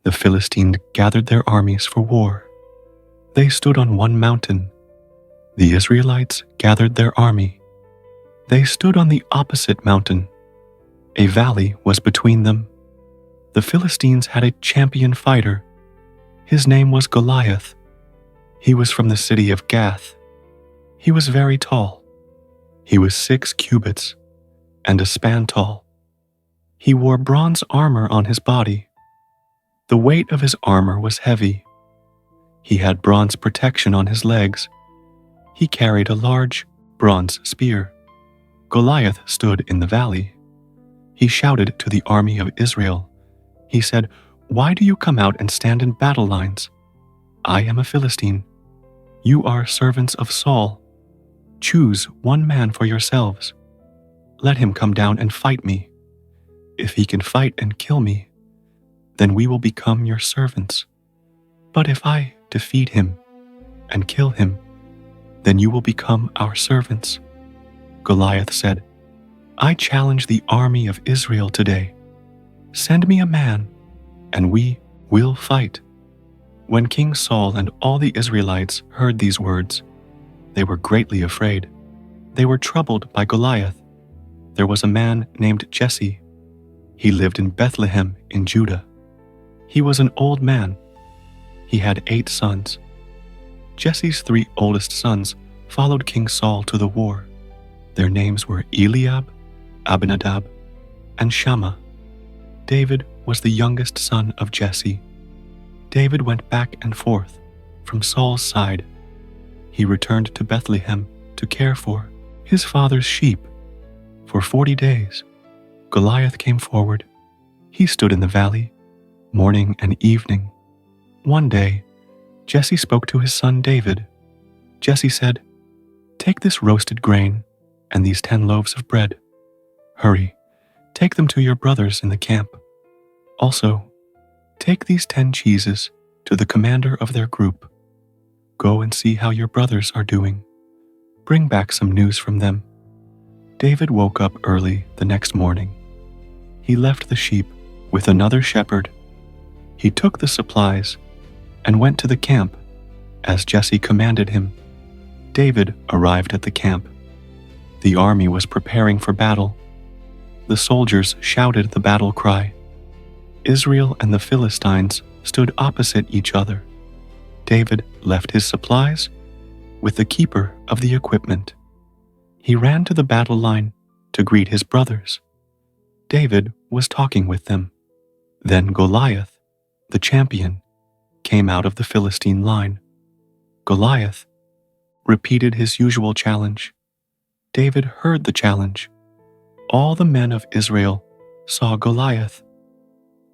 The Philistines gathered their armies for war. They stood on one mountain. The Israelites gathered their army. They stood on the opposite mountain. A valley was between them. The Philistines had a champion fighter. His name was Goliath. He was from the city of Gath. He was very tall. He was 6 cubits and a span tall. He wore bronze armor on his body. The weight of his armor was heavy. He had bronze protection on his legs. He carried a large bronze spear. Goliath stood in the valley. He shouted to the army of Israel. He said, "Why do you come out and stand in battle lines? I am a Philistine. You are servants of Saul. Choose one man for yourselves. Let him come down and fight me. If he can fight and kill me, then we will become your servants. But if I defeat him and kill him, then you will become our servants." Goliath said, "I challenge the army of Israel today. Send me a man, and we will fight." When King Saul and all the Israelites heard these words, they were greatly afraid. They were troubled by Goliath. There was a man named Jesse. He lived in Bethlehem in Judah. He was an old man. He had 8 sons. Jesse's 3 oldest sons followed King Saul to the war. Their names were Eliab, Abinadab, and Shammah. David was the youngest son of Jesse. David went back and forth from Saul's side. He returned to Bethlehem to care for his father's sheep. For 40 days, Goliath came forward. He stood in the valley, morning and evening. One day, Jesse spoke to his son David. Jesse said, "Take this roasted grain and these 10 loaves of bread. Hurry, take them to your brothers in the camp. Also, take these 10 cheeses to the commander of their group. Go and see how your brothers are doing. Bring back some news from them." David woke up early the next morning. He left the sheep with another shepherd. He took the supplies and went to the camp, as Jesse commanded him. David arrived at the camp. The army was preparing for battle. The soldiers shouted the battle cry. Israel and the Philistines stood opposite each other. David left his supplies with the keeper of the equipment. He ran to the battle line to greet his brothers. David was talking with them. Then Goliath, the champion, came out of the Philistine line. Goliath repeated his usual challenge. David heard the challenge. All the men of Israel saw Goliath.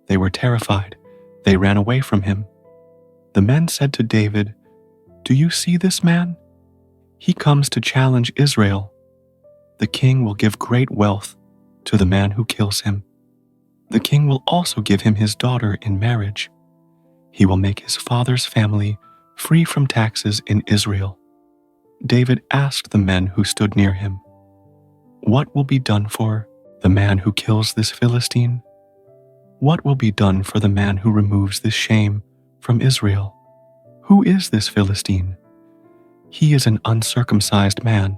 They were terrified. They ran away from him. The men said to David, "Do you see this man? He comes to challenge Israel. The king will give great wealth to the man who kills him. The king will also give him his daughter in marriage. He will make his father's family free from taxes in Israel." David asked the men who stood near him, "What will be done for the man who kills this Philistine? What will be done for the man who removes this shame from Israel? Who is this Philistine? He is an uncircumcised man.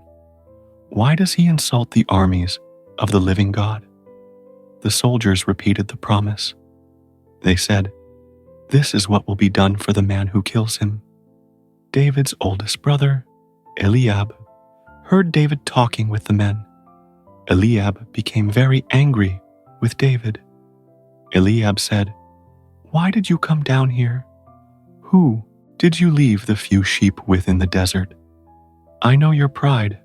Why does he insult the armies of the living God?" The soldiers repeated the promise. They said, "This is what will be done for the man who kills him." David's oldest brother, Eliab, heard David talking with the men. Eliab became very angry with David. Eliab said, "Why did you come down here? Who did you leave the few sheep with in the desert? I know your pride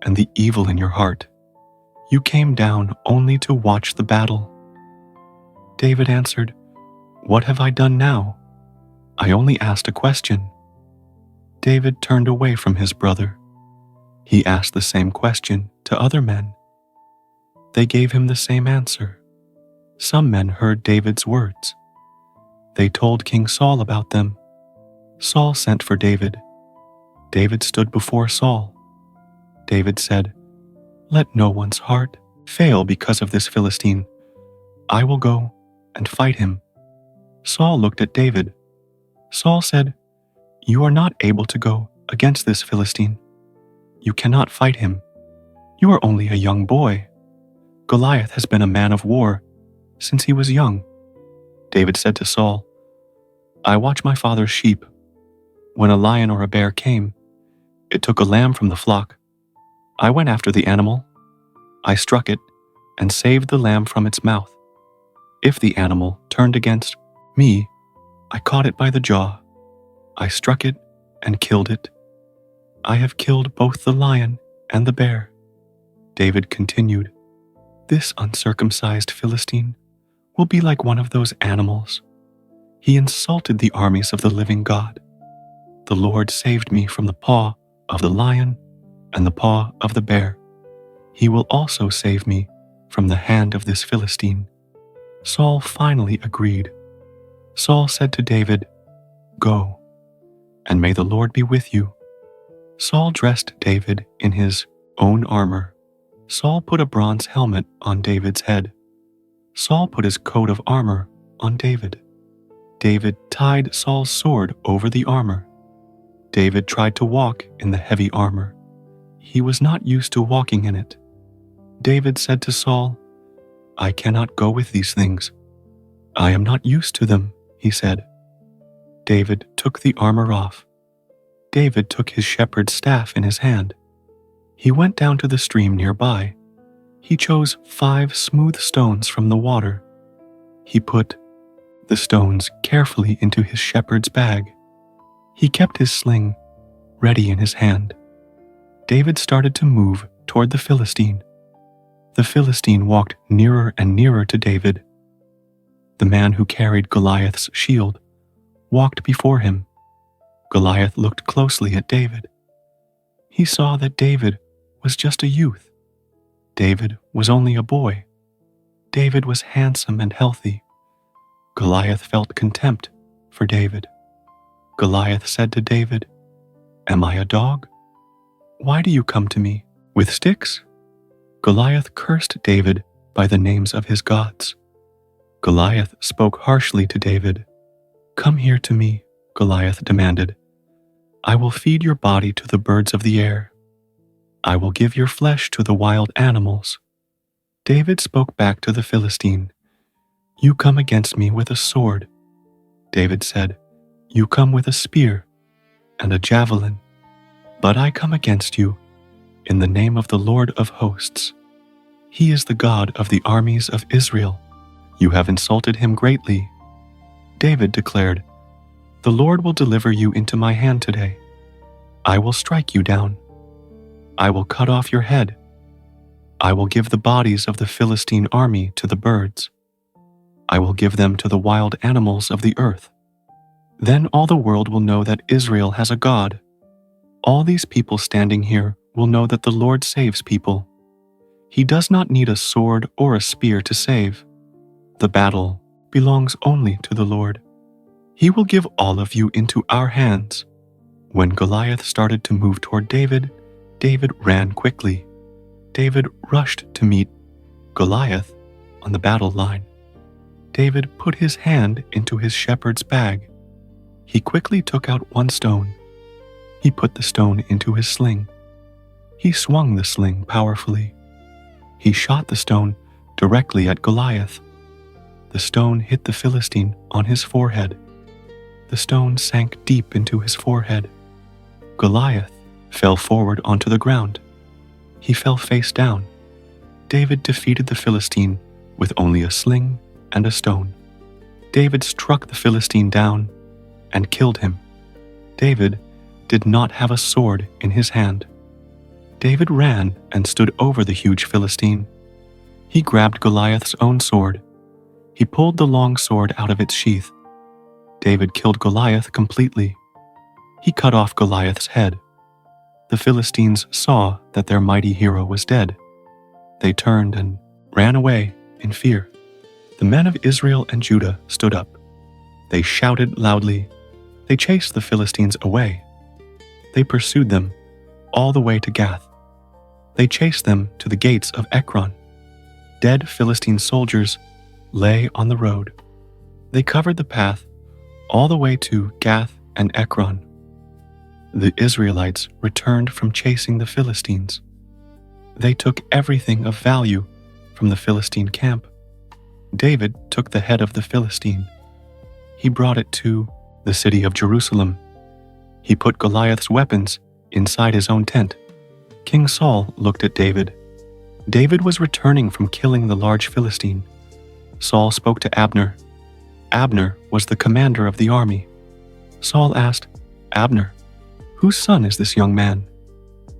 and the evil in your heart. You came down only to watch the battle." David answered, "What have I done now? I only asked a question." David turned away from his brother. He asked the same question to other men. They gave him the same answer. Some men heard David's words. They told King Saul about them. Saul sent for David. David stood before Saul. David said, "Let no one's heart fail because of this Philistine. I will go and fight him." Saul looked at David. Saul said, "You are not able to go against this Philistine. You cannot fight him. You are only a young boy. Goliath has been a man of war since he was young." David said to Saul, "I watch my father's sheep. When a lion or a bear came, it took a lamb from the flock. I went after the animal. I struck it and saved the lamb from its mouth. If the animal turned against me, I caught it by the jaw. I struck it and killed it. I have killed both the lion and the bear." David continued, "This uncircumcised Philistine will be like one of those animals. He insulted the armies of the living God. The Lord saved me from the paw of the lion and the paw of the bear. He will also save me from the hand of this Philistine." Saul finally agreed. Saul said to David, "Go, and may the Lord be with you." Saul dressed David in his own armor. Saul put a bronze helmet on David's head. Saul put his coat of armor on David. David tied Saul's sword over the armor. David tried to walk in the heavy armor. He was not used to walking in it. David said to Saul, "I cannot go with these things. I am not used to them," he said. David took the armor off. David took his shepherd's staff in his hand. He went down to the stream nearby. He chose 5 smooth stones from the water. He put the stones carefully into his shepherd's bag. He kept his sling ready in his hand. David started to move toward the Philistine. The Philistine walked nearer and nearer to David. The man who carried Goliath's shield walked before him. Goliath looked closely at David. He saw that David was just a youth. David was only a boy. David was handsome and healthy. Goliath felt contempt for David. Goliath said to David, "Am I a dog? Why do you come to me with sticks?" Goliath cursed David by the names of his gods. Goliath spoke harshly to David. "Come here to me," Goliath demanded. "I will feed your body to the birds of the air. I will give your flesh to the wild animals." David spoke back to the Philistine, "You come against me with a sword." David said, "You come with a spear and a javelin, but I come against you in the name of the Lord of hosts. He is the God of the armies of Israel. You have insulted him greatly." David declared, "The Lord will deliver you into my hand today. I will strike you down. I will cut off your head. I will give the bodies of the Philistine army to the birds. I will give them to the wild animals of the earth. Then all the world will know that Israel has a God. All these people standing here will know that the Lord saves people. He does not need a sword or a spear to save. The battle belongs only to the Lord. He will give all of you into our hands." When Goliath started to move toward David, David ran quickly. David rushed to meet Goliath on the battle line. David put his hand into his shepherd's bag. He quickly took out one stone. He put the stone into his sling. He swung the sling powerfully. He shot the stone directly at Goliath. The stone hit the Philistine on his forehead. The stone sank deep into his forehead. Goliath fell forward onto the ground. He fell face down. David defeated the Philistine with only a sling and a stone. David struck the Philistine down and killed him. David did not have a sword in his hand. David ran and stood over the huge Philistine. He grabbed Goliath's own sword. He pulled the long sword out of its sheath. David killed Goliath completely. He cut off Goliath's head. The Philistines saw that their mighty hero was dead. They turned and ran away in fear. The men of Israel and Judah stood up. They shouted loudly. They chased the Philistines away. They pursued them all the way to Gath. They chased them to the gates of Ekron. Dead Philistine soldiers lay on the road. They covered the path all the way to Gath and Ekron. The Israelites returned from chasing the Philistines. They took everything of value from the Philistine camp. David took the head of the Philistine. He brought it to the city of Jerusalem. He put Goliath's weapons inside his own tent. King Saul looked at David. David was returning from killing the large Philistine. Saul spoke to Abner. Abner was the commander of the army. Saul asked, "Abner, whose son is this young man?"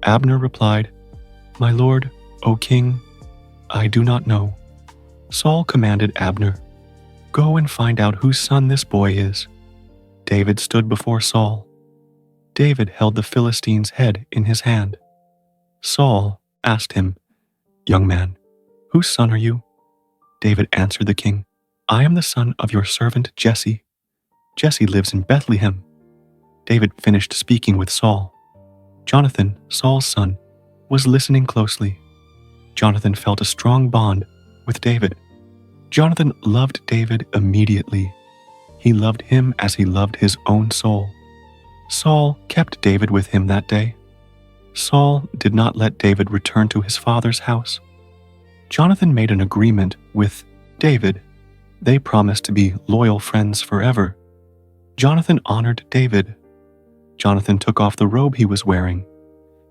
Abner replied, "My lord, O king, I do not know." Saul commanded Abner, "Go and find out whose son this boy is." David stood before Saul. David held the Philistine's head in his hand. Saul asked him, "Young man, whose son are you?" David answered the king, "I am the son of your servant Jesse. Jesse lives in Bethlehem." David finished speaking with Saul. Jonathan, Saul's son, was listening closely. Jonathan felt a strong bond with David. Jonathan loved David immediately. He loved him as he loved his own soul. Saul kept David with him that day. Saul did not let David return to his father's house. Jonathan made an agreement with David. They promised to be loyal friends forever. Jonathan honored David. Jonathan took off the robe he was wearing.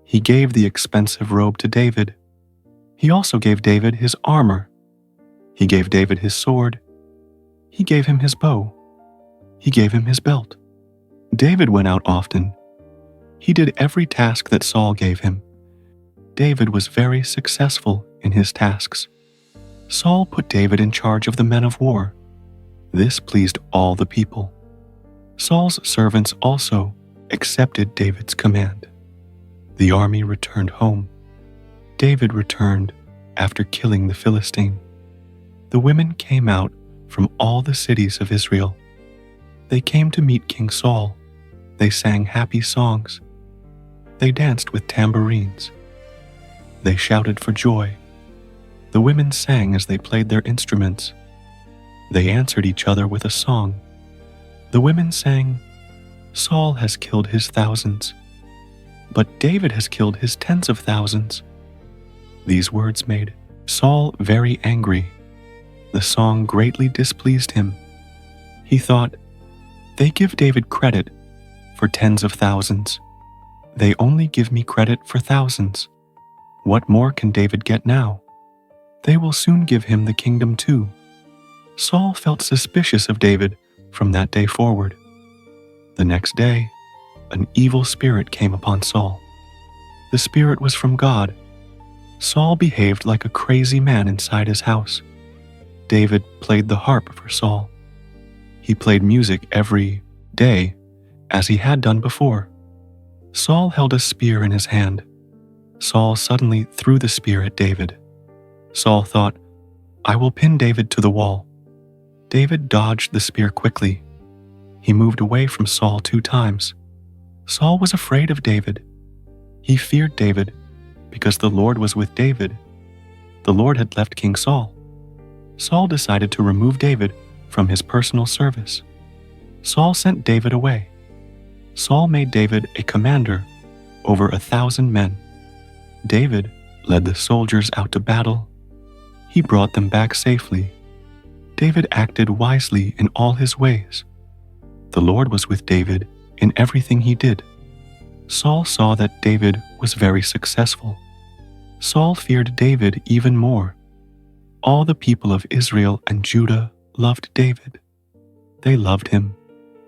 He gave the expensive robe to David. He also gave David his armor. He gave David his sword. He gave him his bow. He gave him his belt. David went out often. He did every task that Saul gave him. David was very successful in his tasks. Saul put David in charge of the men of war. This pleased all the people. Saul's servants also accepted David's command. The army returned home. David returned after killing the Philistine. The women came out from all the cities of Israel. They came to meet King Saul. They sang happy songs. They danced with tambourines. They shouted for joy. The women sang as they played their instruments. They answered each other with a song. The women sang, "Saul has killed his thousands, but David has killed his tens of thousands." These words made Saul very angry. The song greatly displeased him. He thought, "They give David credit for tens of thousands. They only give me credit for thousands. What more can David get now? They will soon give him the kingdom too." Saul felt suspicious of David from that day forward. The next day, an evil spirit came upon Saul. The spirit was from God. Saul behaved like a crazy man inside his house. David played the harp for Saul. He played music every day, as he had done before. Saul held a spear in his hand. Saul suddenly threw the spear at David. Saul thought, "I will pin David to the wall." David dodged the spear quickly. He moved away from Saul 2 times. Saul was afraid of David. He feared David because the Lord was with David. The Lord had left King Saul. Saul decided to remove David from his personal service. Saul sent David away. Saul made David a commander over 1,000 men. David led the soldiers out to battle. He brought them back safely. David acted wisely in all his ways. The Lord was with David in everything he did. Saul saw that David was very successful. Saul feared David even more. All the people of Israel and Judah loved David. They loved him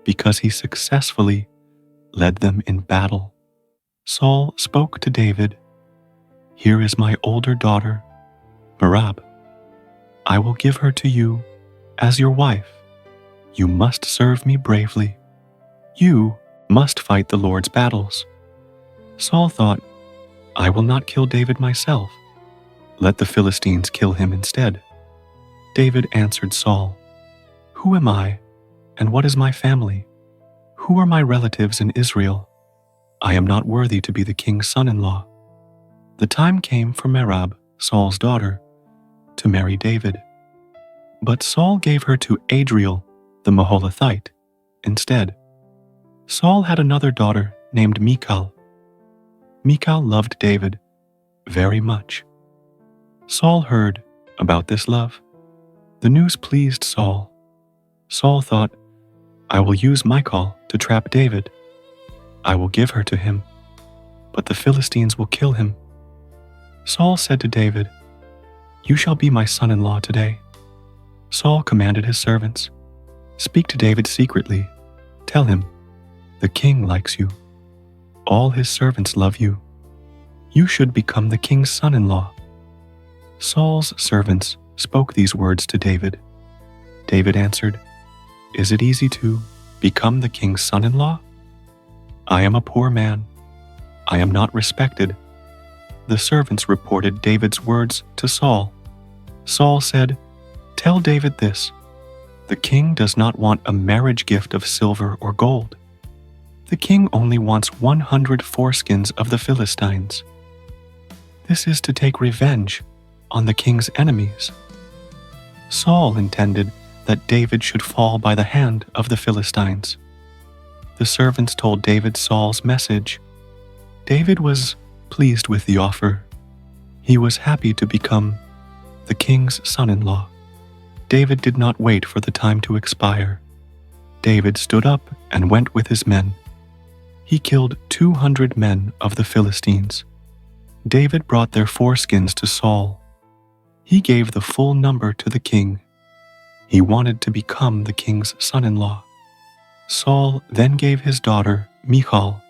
because he successfully led them in battle. Saul spoke to David, "Here is my older daughter, Merab. I will give her to you as your wife. You must serve me bravely. You must fight the Lord's battles." Saul thought, "I will not kill David myself. Let the Philistines kill him instead." David answered Saul, "Who am I, and what is my family? Who are my relatives in Israel? I am not worthy to be the king's son-in-law." The time came for Merab, Saul's daughter, to marry David. But Saul gave her to Adriel, the Maholathite, instead. Saul had another daughter named Michal. Michal loved David very much. Saul heard about this love. The news pleased Saul. Saul thought, I will use Michal to trap David. I will give her to him, but the Philistines will kill him. Saul said to David, You shall be my son-in-law today. Saul commanded his servants, Speak to David secretly. Tell him, The king likes you. All his servants love you. You should become the king's son-in-law. Saul's servants spoke these words to David. David answered, Is it easy to become the king's son-in-law? I am a poor man. I am not respected. The servants reported David's words to Saul. Saul said, Tell David this, the king does not want a marriage gift of silver or gold. The king only wants 100 foreskins of the Philistines. This is to take revenge on the king's enemies. Saul intended that David should fall by the hand of the Philistines. The servants told David Saul's message. David was pleased with the offer. He was happy to become the king's son-in-law. David did not wait for the time to expire. David stood up and went with his men. He killed 200 men of the Philistines. David brought their foreskins to Saul. He gave the full number to the king. He wanted to become the king's son-in-law. Saul then gave his daughter, Michal,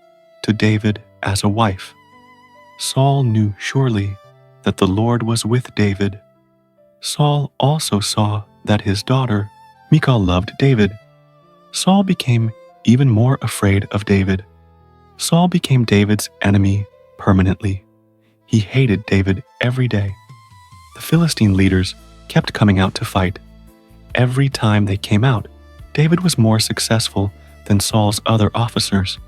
to David as a wife. Saul knew surely that the Lord was with David. Saul also saw that his daughter, Michal, loved David. Saul became even more afraid of David. Saul became David's enemy permanently. He hated David every day. The Philistine leaders kept coming out to fight. Every time they came out, David was more successful than Saul's other officers.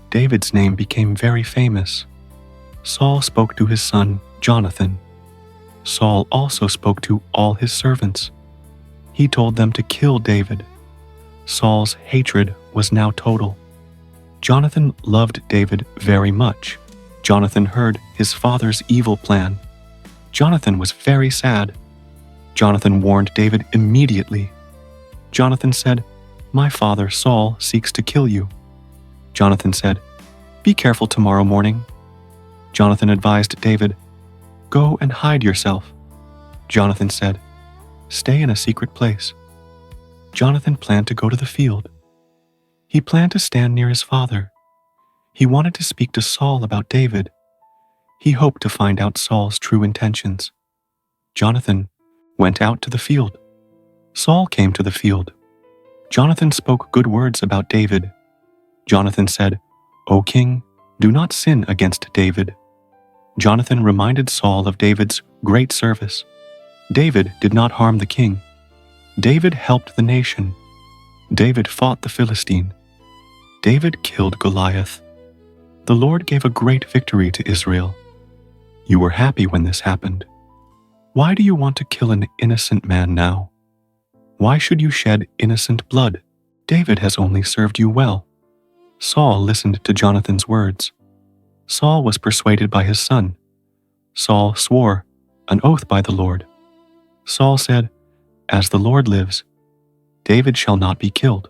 David's name became very famous. Saul spoke to his son, Jonathan. Saul also spoke to all his servants. He told them to kill David. Saul's hatred was now total. Jonathan loved David very much. Jonathan heard his father's evil plan. Jonathan was very sad. Jonathan warned David immediately. Jonathan said, My father Saul seeks to kill you. Jonathan said, Be careful tomorrow morning. Jonathan advised David, Go and hide yourself. Jonathan said, Stay in a secret place. Jonathan planned to go to the field. He planned to stand near his father. He wanted to speak to Saul about David. He hoped to find out Saul's true intentions. Jonathan went out to the field. Saul came to the field. Jonathan spoke good words about David. Jonathan said, O king, do not sin against David. Jonathan reminded Saul of David's great service. David did not harm the king. David helped the nation. David fought the Philistine. David killed Goliath. The Lord gave a great victory to Israel. You were happy when this happened. Why do you want to kill an innocent man now? Why should you shed innocent blood? David has only served you well. Saul listened to Jonathan's words. Saul was persuaded by his son. Saul swore an oath by the Lord. Saul said, As the Lord lives, David shall not be killed.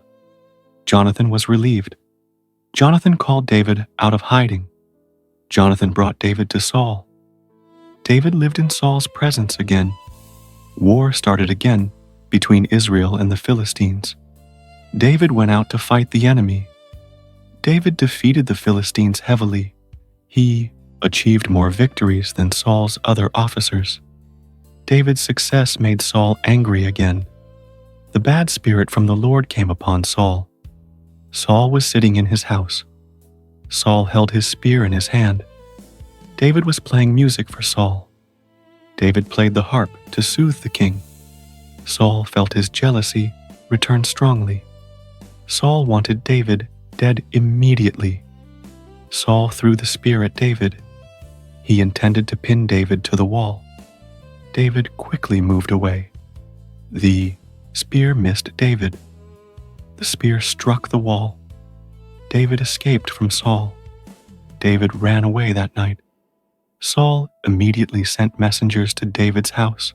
Jonathan was relieved. Jonathan called David out of hiding. Jonathan brought David to Saul. David lived in Saul's presence again. War started again between Israel and the Philistines. David went out to fight the enemy. David defeated the Philistines heavily. He achieved more victories than Saul's other officers. David's success made Saul angry again. The bad spirit from the Lord came upon Saul. Saul was sitting in his house. Saul held his spear in his hand. David was playing music for Saul. David played the harp to soothe the king. Saul felt his jealousy return strongly. Saul wanted David dead immediately. Saul threw the spear at David. He intended to pin David to the wall. David quickly moved away. The spear missed David. The spear struck the wall. David escaped from Saul. David ran away that night. Saul immediately sent messengers to David's house.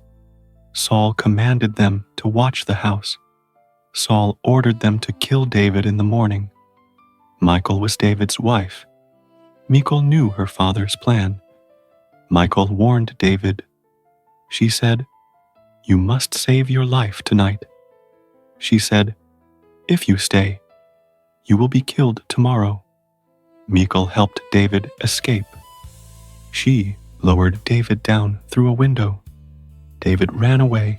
Saul commanded them to watch the house. Saul ordered them to kill David in the morning. Michal was David's wife. Michal knew her father's plan. Michal warned David. She said, "You must save your life tonight." She said, "If you stay, you will be killed tomorrow." Michal helped David escape. She lowered David down through a window. David ran away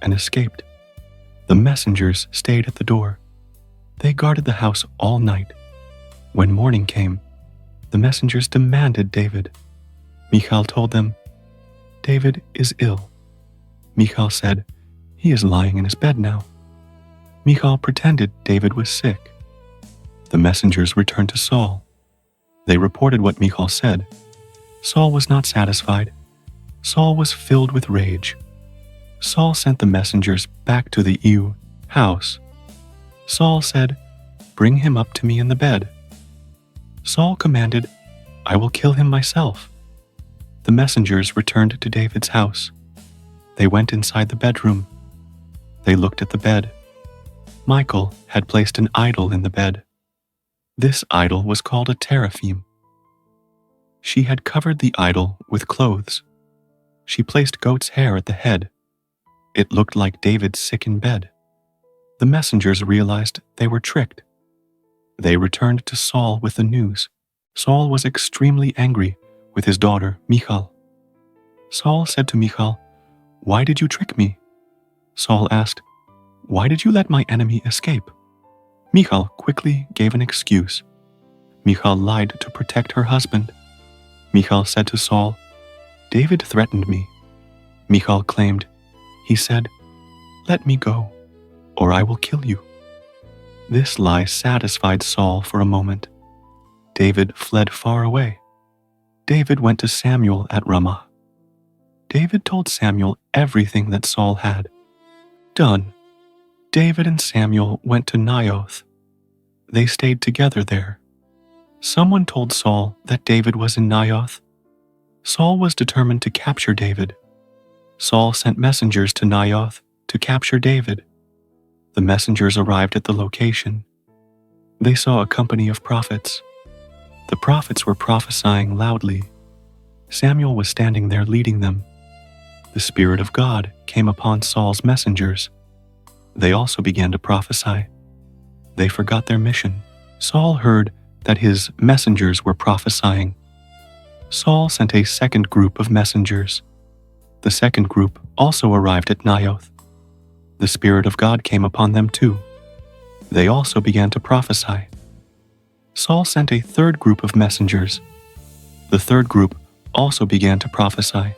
and escaped. The messengers stayed at the door. They guarded the house all night. When morning came, the messengers demanded David. Michal told them, "David is ill." Michal said, "He is lying in his bed now." Michal pretended David was sick. The messengers returned to Saul. They reported what Michal said. Saul was not satisfied. Saul was filled with rage. Saul sent the messengers back to the house. Saul said, "Bring him up to me in the bed." Saul commanded, "I will kill him myself." The messengers returned to David's house. They went inside the bedroom. They looked at the bed. Michal had placed an idol in the bed. This idol was called a teraphim. She had covered the idol with clothes. She placed goat's hair at the head. It looked like David sick in bed. The messengers realized they were tricked. They returned to Saul with the news. Saul was extremely angry with his daughter, Michal. Saul said to Michal, "Why did you trick me?" Saul asked, "Why did you let my enemy escape?" Michal quickly gave an excuse. Michal lied to protect her husband. Michal said to Saul, "David threatened me." Michal claimed, "He said, 'Let me go, or I will kill you.'" This lie satisfied Saul for a moment. David fled far away. David went to Samuel at Ramah. David told Samuel everything that Saul had done. David and Samuel went to Naioth. They stayed together there. Someone told Saul that David was in Naioth. Saul was determined to capture David. Saul sent messengers to Naioth to capture David. The messengers arrived at the location. They saw a company of prophets. The prophets were prophesying loudly. Samuel was standing there leading them. The Spirit of God came upon Saul's messengers. They also began to prophesy. They forgot their mission. Saul heard that his messengers were prophesying. Saul sent a second group of messengers. The second group also arrived at Naioth. The Spirit of God came upon them too. They also began to prophesy. Saul sent a third group of messengers. The third group also began to prophesy.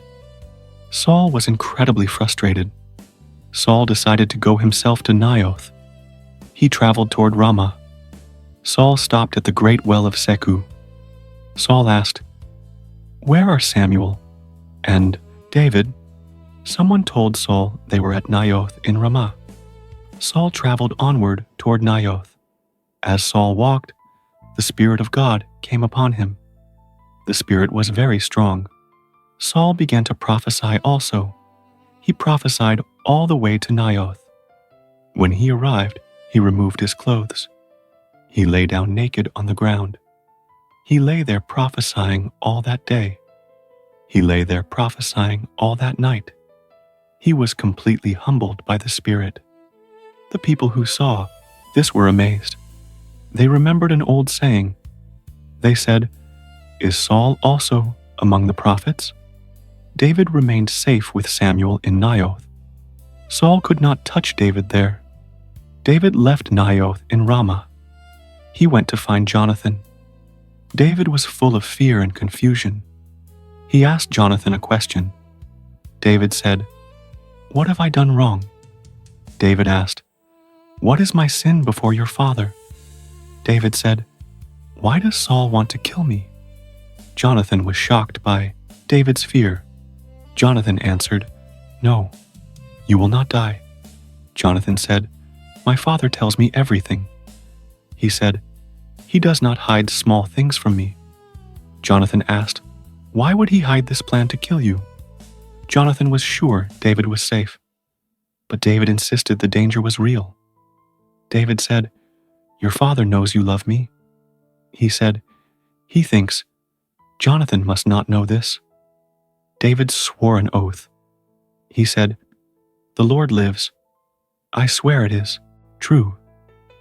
Saul was incredibly frustrated. Saul decided to go himself to Naioth. He traveled toward Ramah. Saul stopped at the great well of Seku. Saul asked, "Where are Samuel and David?" Someone told Saul they were at Naioth in Ramah. Saul traveled onward toward Naioth. As Saul walked, the Spirit of God came upon him. The Spirit was very strong. Saul began to prophesy also. He prophesied all the way to Naioth. When he arrived, he removed his clothes. He lay down naked on the ground. He lay there prophesying all that day. He lay there prophesying all that night. He was completely humbled by the Spirit. The people who saw this were amazed. They remembered an old saying. They said, "Is Saul also among the prophets?" David remained safe with Samuel in Naioth. Saul could not touch David there. David left Naioth in Ramah. He went to find Jonathan. David was full of fear and confusion. He asked Jonathan a question. David said, "What have I done wrong?" David asked, "What is my sin before your father?" David said, "Why does Saul want to kill me?" Jonathan was shocked by David's fear. Jonathan answered, "No, you will not die." Jonathan said, My father tells me everything." He said, "He does not hide small things from me." Jonathan asked, "Why would he hide this plan to kill you?" Jonathan was sure David was safe, but David insisted the danger was real. David said, "Your father knows you love me." He said, "He thinks Jonathan must not know this." David swore an oath. He said, "The Lord lives. I swear it is true."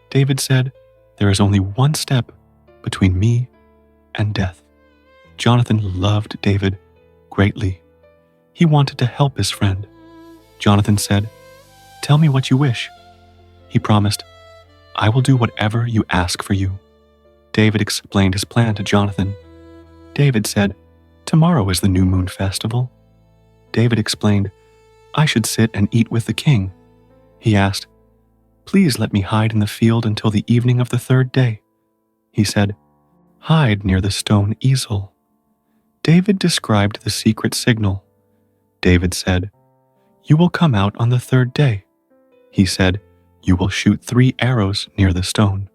David said, "There is only one step between me and death." Jonathan loved David greatly. He wanted to help his friend. Jonathan said, "Tell me what you wish." He promised, "I will do whatever you ask for you." David explained his plan to Jonathan. David said, "Tomorrow is the new moon festival." David explained, "I should sit and eat with the king." He asked, "Please let me hide in the field until the evening of the third day." He said, "Hide near the stone easel." David described the secret signal. David said, "You will come out on the third day." He said, "You will shoot 3 arrows near the stone."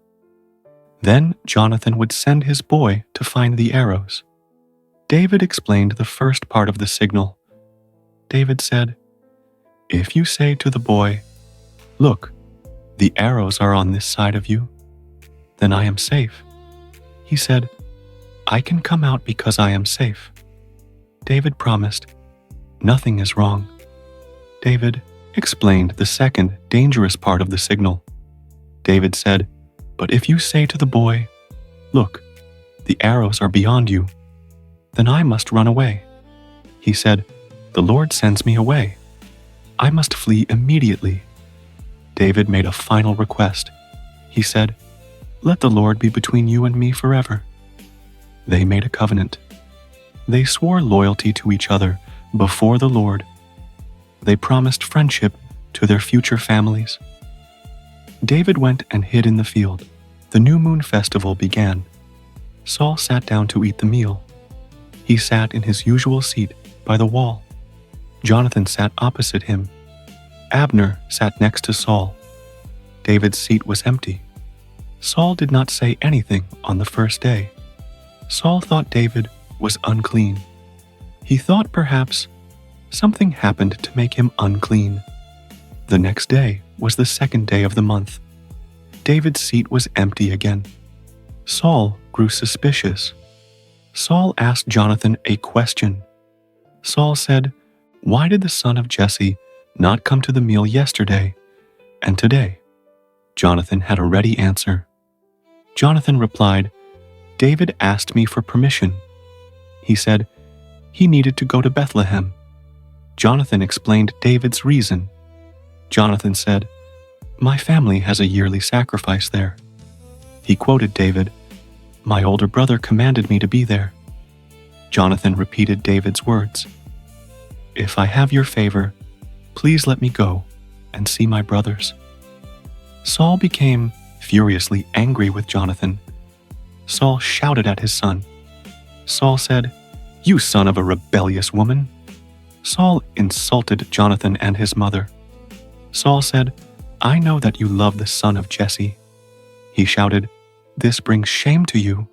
Then Jonathan would send his boy to find the arrows. David explained the first part of the signal. David said, "If you say to the boy, 'Look, the arrows are on this side of you,' then I am safe." He said, "I can come out because I am safe." David promised, "Nothing is wrong." David explained the second dangerous part of the signal. David said, "But if you say to the boy, 'Look, the arrows are beyond you,' then I must run away." He said, "The Lord sends me away. I must flee immediately." David made a final request. He said, "Let the Lord be between you and me forever." They made a covenant. They swore loyalty to each other before the Lord. They promised friendship to their future families. David went and hid in the field. The new moon festival began. Saul sat down to eat the meal. He sat in his usual seat by the wall. Jonathan sat opposite him. Abner sat next to Saul. David's seat was empty. Saul did not say anything on the first day. Saul thought David was unclean. He thought perhaps something happened to make him unclean. The next day was the second day of the month. David's seat was empty again. Saul grew suspicious. Saul asked Jonathan a question. Saul said, "Why did the son of Jesse not come to the meal yesterday and today?" Jonathan had a ready answer. Jonathan replied, "David asked me for permission." He said, "He needed to go to Bethlehem." Jonathan explained David's reason. Jonathan said, "My family has a yearly sacrifice there." He quoted David, "My older brother commanded me to be there." Jonathan repeated David's words, "If I have your favor, please let me go and see my brothers." Saul became furiously angry with Jonathan. Saul shouted at his son. Saul said, "You son of a rebellious woman." Saul insulted Jonathan and his mother. Saul said, "I know that you love the son of Jesse." He shouted, "This brings shame to you."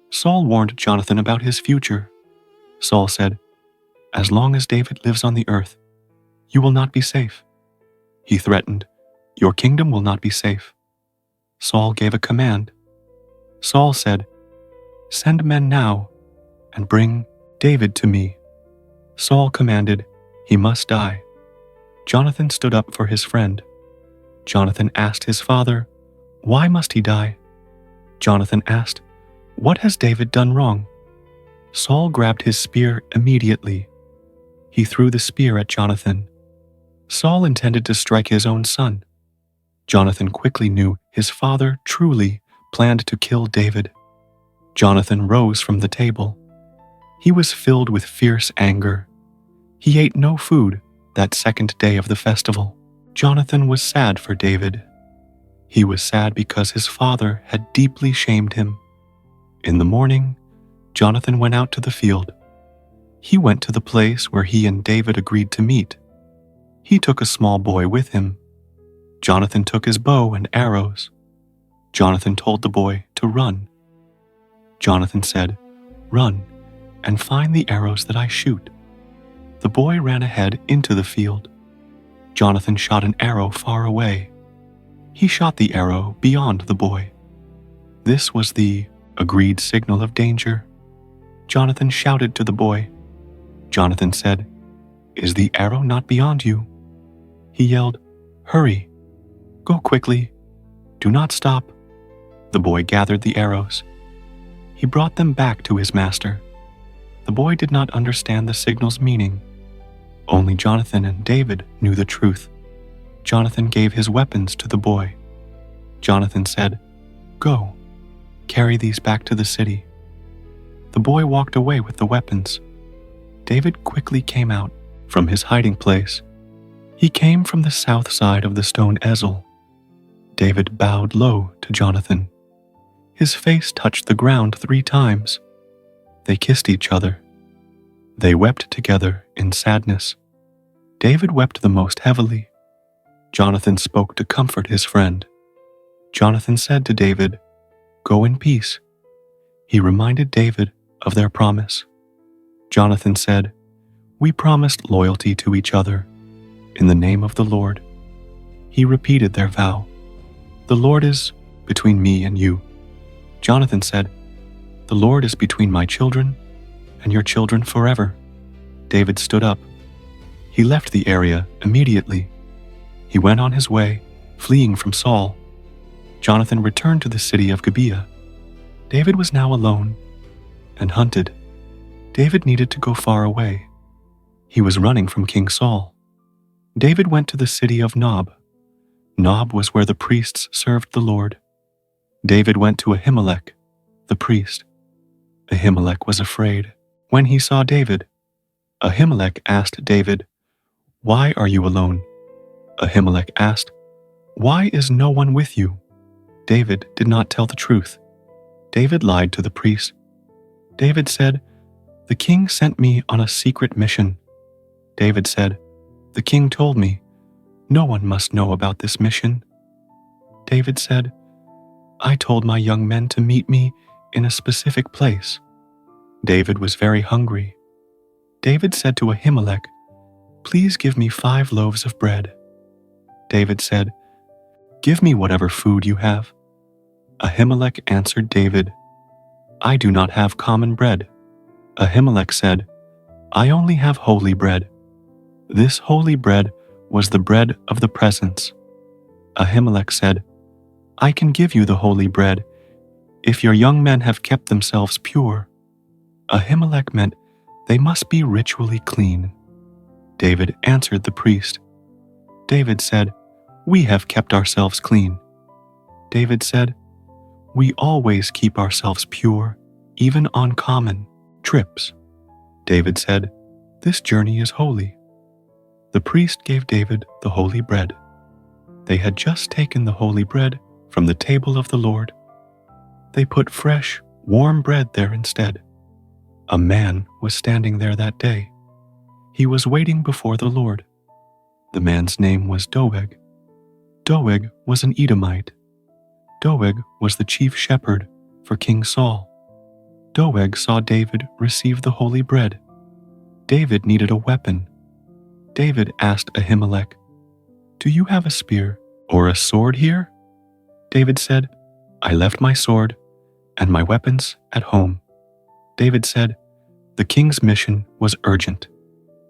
Saul warned Jonathan about his future. Saul said, "As long as David lives on the earth, you will not be safe." He threatened, "Your kingdom will not be safe." Saul gave a command. Saul said, "Send men now and bring David to me." Saul commanded, "He must die." Jonathan stood up for his friend. Jonathan asked his father, "Why must he die?" Jonathan asked, "What has David done wrong?" Saul grabbed his spear immediately. He threw the spear at Jonathan. Saul intended to strike his own son. Jonathan quickly knew his father truly planned to kill David. Jonathan rose from the table. He was filled with fierce anger. He ate no food that second day of the festival. Jonathan was sad for David. He was sad because his father had deeply shamed him. In the morning, Jonathan went out to the field. He went to the place where he and David agreed to meet. He took a small boy with him. Jonathan took his bow and arrows. Jonathan told the boy to run. Jonathan said, "Run and find the arrows that I shoot." The boy ran ahead into the field. Jonathan shot an arrow far away. He shot the arrow beyond the boy. This was the agreed signal of danger. Jonathan shouted to the boy. Jonathan said, "Is the arrow not beyond you?" He yelled, "Hurry! Go quickly! Do not stop!" The boy gathered the arrows. He brought them back to his master. The boy did not understand the signal's meaning. Only Jonathan and David knew the truth. Jonathan gave his weapons to the boy. Jonathan said, "Go, carry these back to the city." The boy walked away with the weapons. David quickly came out from his hiding place. He came from the south side of the stone Ezel. David bowed low to Jonathan. His face touched the ground 3 times. They kissed each other. They wept together in sadness. David wept the most heavily. Jonathan spoke to comfort his friend. Jonathan said to David, "Go in peace." He reminded David of their promise. Jonathan said, "We promised loyalty to each other in the name of the Lord." He repeated their vow. "The Lord is between me and you." Jonathan said, "The Lord is between my children and your children forever." David stood up. He left the area immediately. He went on his way, fleeing from Saul. Jonathan returned to the city of Gibeah. David was now alone and hunted. David needed to go far away. He was running from King Saul. David went to the city of Nob. Nob was where the priests served the Lord. David went to Ahimelech, the priest. Ahimelech was afraid when he saw David. Ahimelech asked David, "Why are you alone?" Ahimelech asked, "Why is no one with you?" David did not tell the truth. David lied to the priest. David said, "The king sent me on a secret mission." David said, "The king told me, no one must know about this mission." David said, "I told my young men to meet me in a specific place." David was very hungry. David said to Ahimelech, "Please give me 5 loaves of bread." David said, "Give me whatever food you have." Ahimelech answered David, "I do not have common bread." Ahimelech said, "I only have holy bread." This holy bread was the bread of the presence. Ahimelech said, "I can give you the holy bread if your young men have kept themselves pure." Ahimelech meant they must be ritually clean. David answered the priest. David said, "We have kept ourselves clean." David said, "We always keep ourselves pure, even on common trips." David said, "This journey is holy." The priest gave David the holy bread. They had just taken the holy bread from the table of the Lord. They put fresh, warm bread there instead. A man was standing there that day. He was waiting before the Lord. The man's name was Doeg. Doeg was an Edomite. Doeg was the chief shepherd for King Saul. Doeg saw David receive the holy bread. David needed a weapon. David asked Ahimelech, "Do you have a spear or a sword here?" David said, "I left my sword and my weapons at home." David said, "The king's mission was urgent."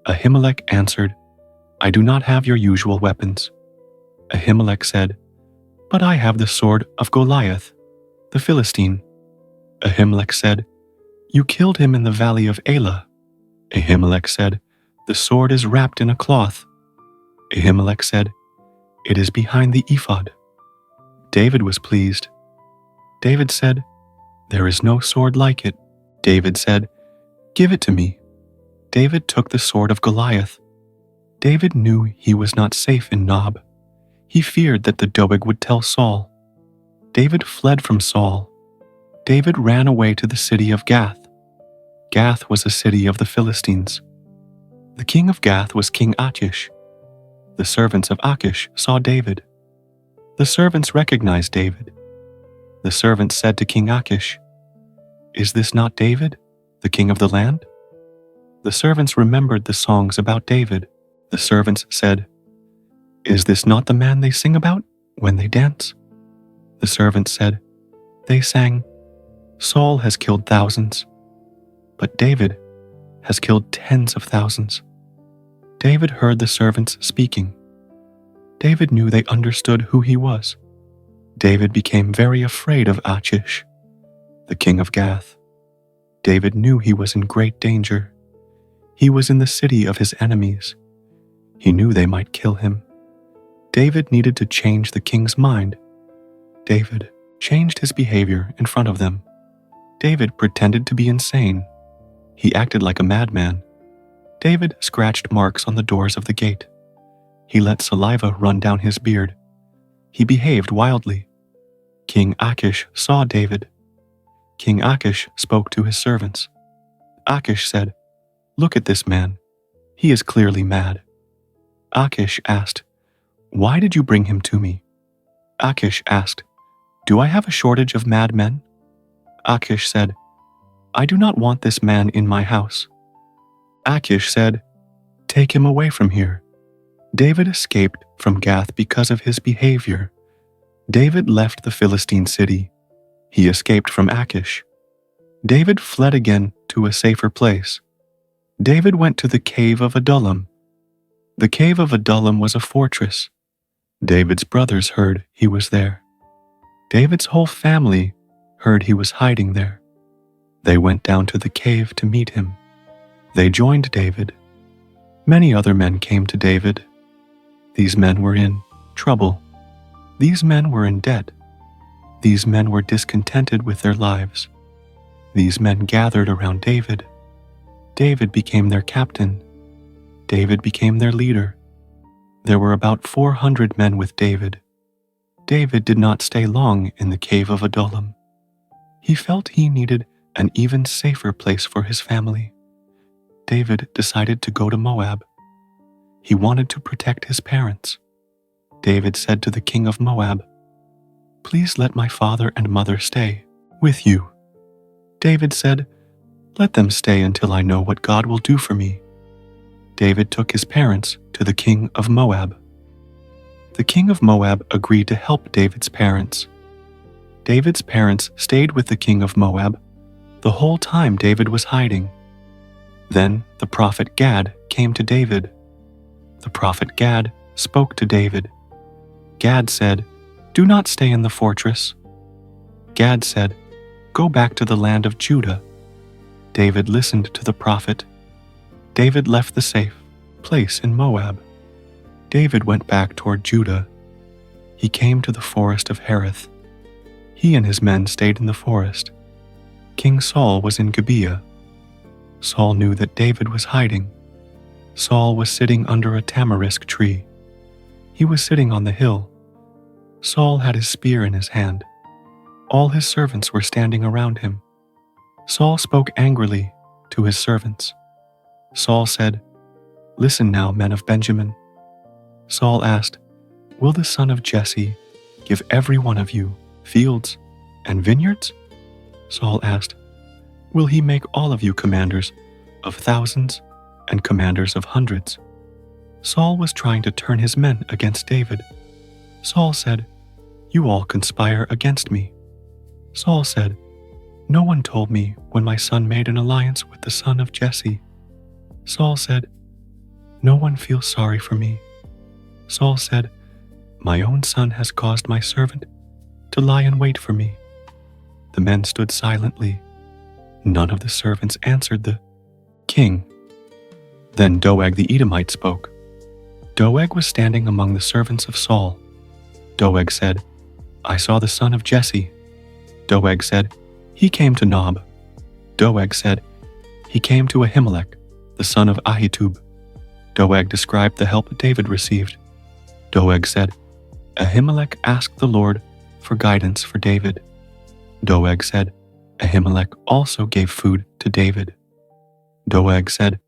Ahimelech answered, "I do not have your usual weapons." Ahimelech said, "But I have the sword of Goliath, the Philistine." Ahimelech said, "You killed him in the valley of Elah." Ahimelech said, "The sword is wrapped in a cloth." Ahimelech said, "It is behind the ephod." David was pleased. David said, "There is no sword like it." David said, "Give it to me." David took the sword of Goliath. David knew he was not safe in Nob. He feared that the Doeg would tell Saul. David fled from Saul. David ran away to the city of Gath. Gath was a city of the Philistines. The king of Gath was King Achish. The servants of Achish saw David. The servants recognized David. The servants said to King Achish, "Is this not David, the king of the land?" The servants remembered the songs about David. The servants said, "Is this not the man they sing about when they dance?" The servants said, "They sang, 'Saul has killed thousands, but David has killed tens of thousands.'" David heard the servants speaking. David knew they understood who he was. David became very afraid of Achish, the king of Gath. David knew he was in great danger. He was in the city of his enemies. He knew they might kill him. David needed to change the king's mind. David changed his behavior in front of them. David pretended to be insane. He acted like a madman. David scratched marks on the doors of the gate. He let saliva run down his beard. He behaved wildly. King Achish saw David. King Achish spoke to his servants. Achish said, "Look at this man. He is clearly mad." Achish asked, "Why did you bring him to me?" Achish asked, "Do I have a shortage of mad men?" Achish said, "I do not want this man in my house." Achish said, "Take him away from here." David escaped from Gath because of his behavior. David left the Philistine city. He escaped from Achish. David fled again to a safer place. David went to the cave of Adullam. The cave of Adullam was a fortress. David's brothers heard he was there. David's whole family heard he was hiding there. They went down to the cave to meet him. They joined David. Many other men came to David. These men were in trouble. These men were in debt. These men were discontented with their lives. These men gathered around David. David became their captain. David became their leader. There were about 400 men with David. David did not stay long in the cave of Adullam. He felt he needed an even safer place for his family. David decided to go to Moab. He wanted to protect his parents. David said to the king of Moab, "Please let my father and mother stay with you." David said, "Let them stay until I know what God will do for me." David took his parents to the king of Moab. The king of Moab agreed to help David's parents. David's parents stayed with the king of Moab the whole time David was hiding. Then the prophet Gad came to David. The prophet Gad spoke to David. Gad said, "Do not stay in the fortress." Gad said, "Go back to the land of Judah." David listened to the prophet. David left the safe place in Moab. David went back toward Judah. He came to the forest of Hereth. He and his men stayed in the forest. King Saul was in Gibeah. Saul knew that David was hiding. Saul was sitting under a tamarisk tree. He was sitting on the hill. Saul had his spear in his hand. All his servants were standing around him. Saul spoke angrily to his servants. Saul said, "Listen now, men of Benjamin." Saul asked, "Will the son of Jesse give every one of you fields and vineyards?" Saul asked, "Will he make all of you commanders of thousands and commanders of hundreds?" Saul was trying to turn his men against David. Saul said, "You all conspire against me." Saul said, "No one told me when my son made an alliance with the son of Jesse." Saul said, "No one feels sorry for me." Saul said, "My own son has caused my servant to lie in wait for me." The men stood silently. None of the servants answered the king. Then Doeg the Edomite spoke. Doeg was standing among the servants of Saul. Doeg said, "I saw the son of Jesse." Doeg said, "He came to Nob." Doeg said, "He came to Ahimelech, the son of Ahitub." Doeg described the help David received. Doeg said, "Ahimelech asked the Lord for guidance for David." Doeg said, "Ahimelech also gave food to David." Doeg said,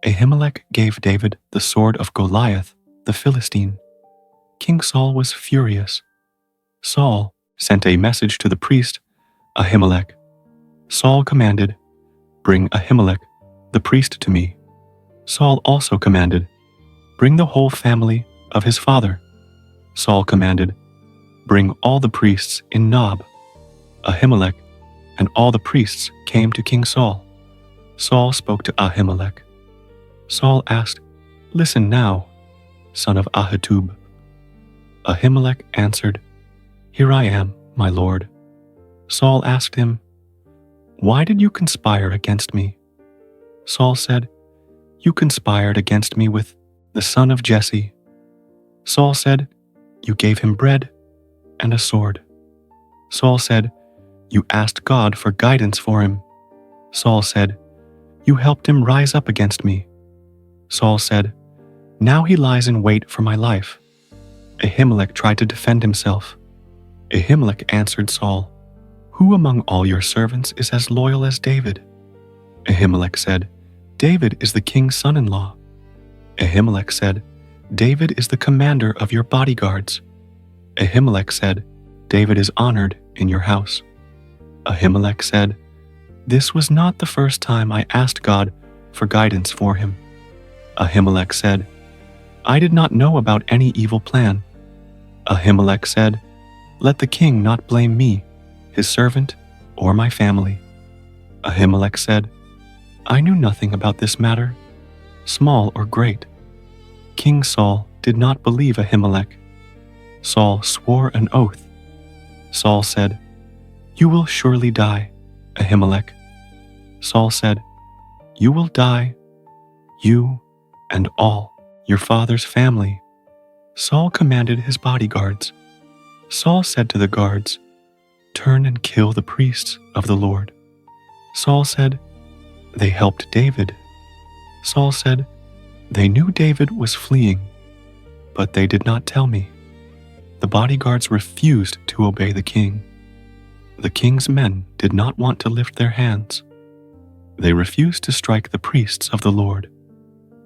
"Ahimelech gave David the sword of Goliath, the Philistine." King Saul was furious. Saul sent a message to the priest Ahimelech. Saul commanded, "Bring Ahimelech, the priest, to me." Saul also commanded, "Bring the whole family of his father." Saul commanded, "Bring all the priests in Nob." Ahimelech and all the priests came to King Saul. Saul spoke to Ahimelech. Saul asked, "Listen now, son of Ahitub." Ahimelech answered, "Here I am, my lord." Saul asked him, "Why did you conspire against me?" Saul said, "You conspired against me with the son of Jesse." Saul said, "You gave him bread and a sword." Saul said, "You asked God for guidance for him." Saul said, "You helped him rise up against me." Saul said, "Now he lies in wait for my life." Ahimelech tried to defend himself. Ahimelech answered Saul, "Who among all your servants is as loyal as David?" Ahimelech said, "David is the king's son-in-law." Ahimelech said, "David is the commander of your bodyguards." Ahimelech said, "David is honored in your house." Ahimelech said, "This was not the first time I asked God for guidance for him." Ahimelech said, "I did not know about any evil plan." Ahimelech said, "Let the king not blame me, his servant, or my family." Ahimelech said, "I knew nothing about this matter, small or great." King Saul did not believe Ahimelech. Saul swore an oath. Saul said, "You will surely die, Ahimelech." Saul said, "You will die, you and all your father's family." Saul commanded his bodyguards. Saul said to the guards, "Turn and kill the priests of the Lord." Saul said, "They helped David." Saul said, "They knew David was fleeing, but they did not tell me." The bodyguards refused to obey the king. The king's men did not want to lift their hands. They refused to strike the priests of the Lord.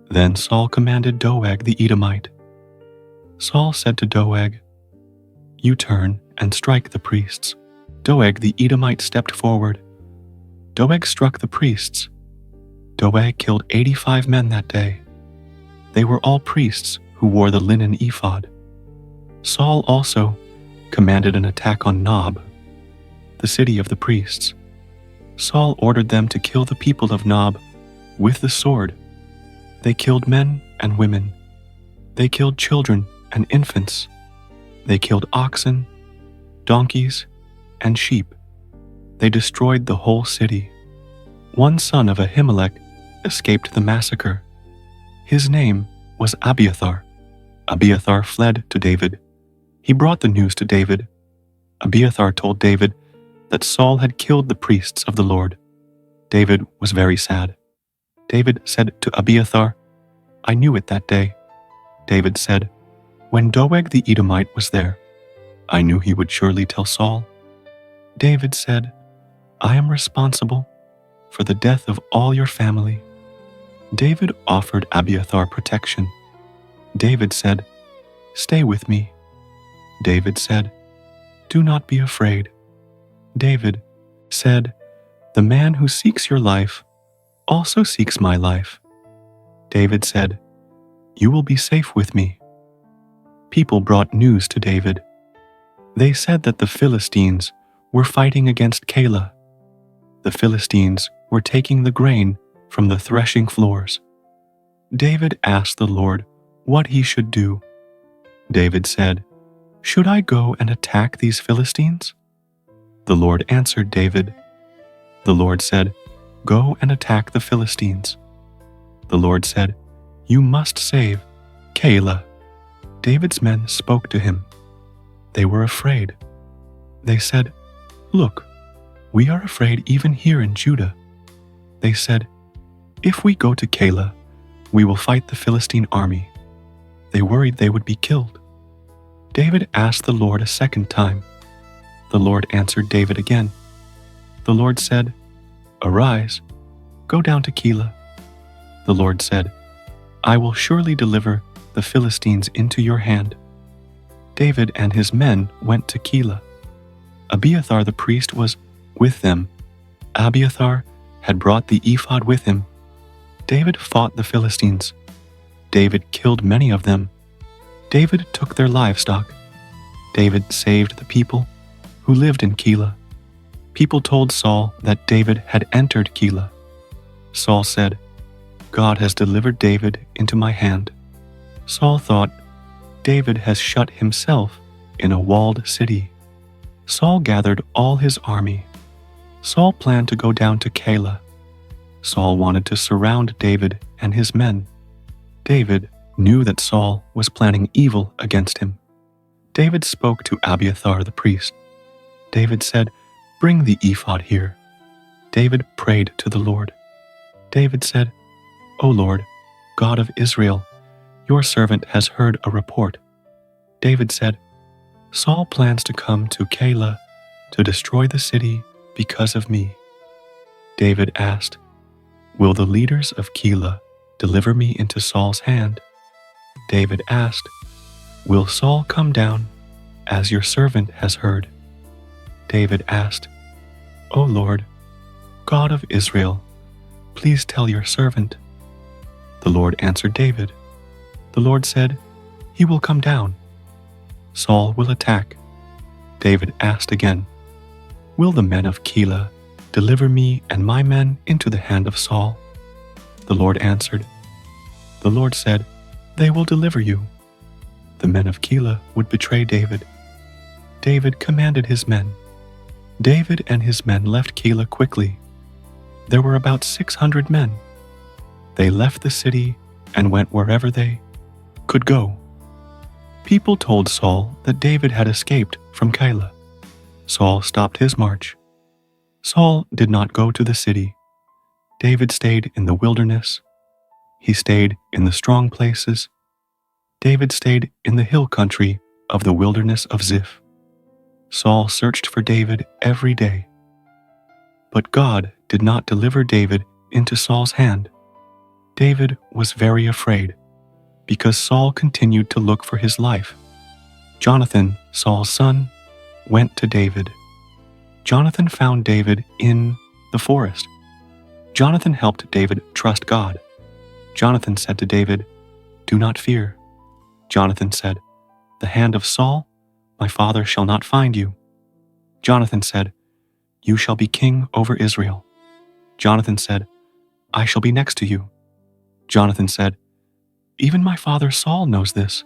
Then Saul commanded Doeg the Edomite. Saul said to Doeg, "You turn and strike the priests." Doeg the Edomite stepped forward. Doeg struck the priests. Doeg killed 85 men that day. They were all priests who wore the linen ephod. Saul also commanded an attack on Nob, the city of the priests. Saul ordered them to kill the people of Nob with the sword. They killed men and women. They killed children and infants. They killed oxen, donkeys, and sheep. They destroyed the whole city. One son of Ahimelech escaped the massacre. His name was Abiathar. Abiathar fled to David. He brought the news to David. Abiathar told David that Saul had killed the priests of the Lord. David was very sad. David said to Abiathar, "I knew it that day." David said, "When Doeg the Edomite was there, I knew he would surely tell Saul." David said, "I am responsible for the death of all your family." David offered Abiathar protection. David said, "Stay with me." David said, "Do not be afraid." David said, "The man who seeks your life also seeks my life." David said, "You will be safe with me." People brought news to David. They said that the Philistines were fighting against Keilah. The Philistines were taking the grain from the threshing floors. David asked the Lord what he should do. David said, "Should I go and attack these Philistines?" The Lord answered David. The Lord said, "Go and attack the Philistines." The Lord said, "You must save Keilah." David's men spoke to him. They were afraid. They said, "Look, we are afraid even here in Judah." They said, "If we go to Keilah, we will fight the Philistine army." They worried they would be killed. David asked the Lord a second time. The Lord answered David again. The Lord said, "Arise, go down to Keilah." The Lord said, "I will surely deliver the Philistines into your hand." David and his men went to Keilah. Abiathar the priest was with them. Abiathar had brought the ephod with him. David fought the Philistines. David killed many of them. David took their livestock. David saved the people who lived in Keilah. People told Saul that David had entered Keilah. Saul said, "God has delivered David into my hand." Saul thought, "David has shut himself in a walled city." Saul gathered all his army. Saul planned to go down to Keilah. Saul wanted to surround David and his men. David knew that Saul was planning evil against him. David spoke to Abiathar the priest. David said, "Bring the ephod here." David prayed to the Lord. David said, "O Lord, God of Israel, your servant has heard a report." David said, "Saul plans to come to Keilah to destroy the city because of me." David asked, "Will the leaders of Keilah deliver me into Saul's hand?" David asked, "Will Saul come down, as your servant has heard?" David asked, "O Lord, God of Israel, please tell your servant." The Lord answered David. The Lord said, "He will come down. Saul will attack." David asked again, "Will the men of Keilah deliver me and my men into the hand of Saul?" The Lord answered. The Lord said, "They will deliver you." The men of Keilah would betray David. David commanded his men. David and his men left Keilah quickly. There were about 600 men. They left the city and went wherever they could go. People told Saul that David had escaped from Keilah. Saul stopped his march. Saul did not go to the city. David stayed in the wilderness. He stayed in the strong places. David stayed in the hill country of the wilderness of Ziph. Saul searched for David every day. But God did not deliver David into Saul's hand. David was very afraid, because Saul continued to look for his life. Jonathan, Saul's son, went to David. Jonathan found David in the forest. Jonathan helped David trust God. Jonathan said to David, "Do not fear." Jonathan said, "The hand of Saul, my father, shall not find you." Jonathan said, "You shall be king over Israel." Jonathan said, "I shall be next to you." Jonathan said, "Even my father Saul knows this."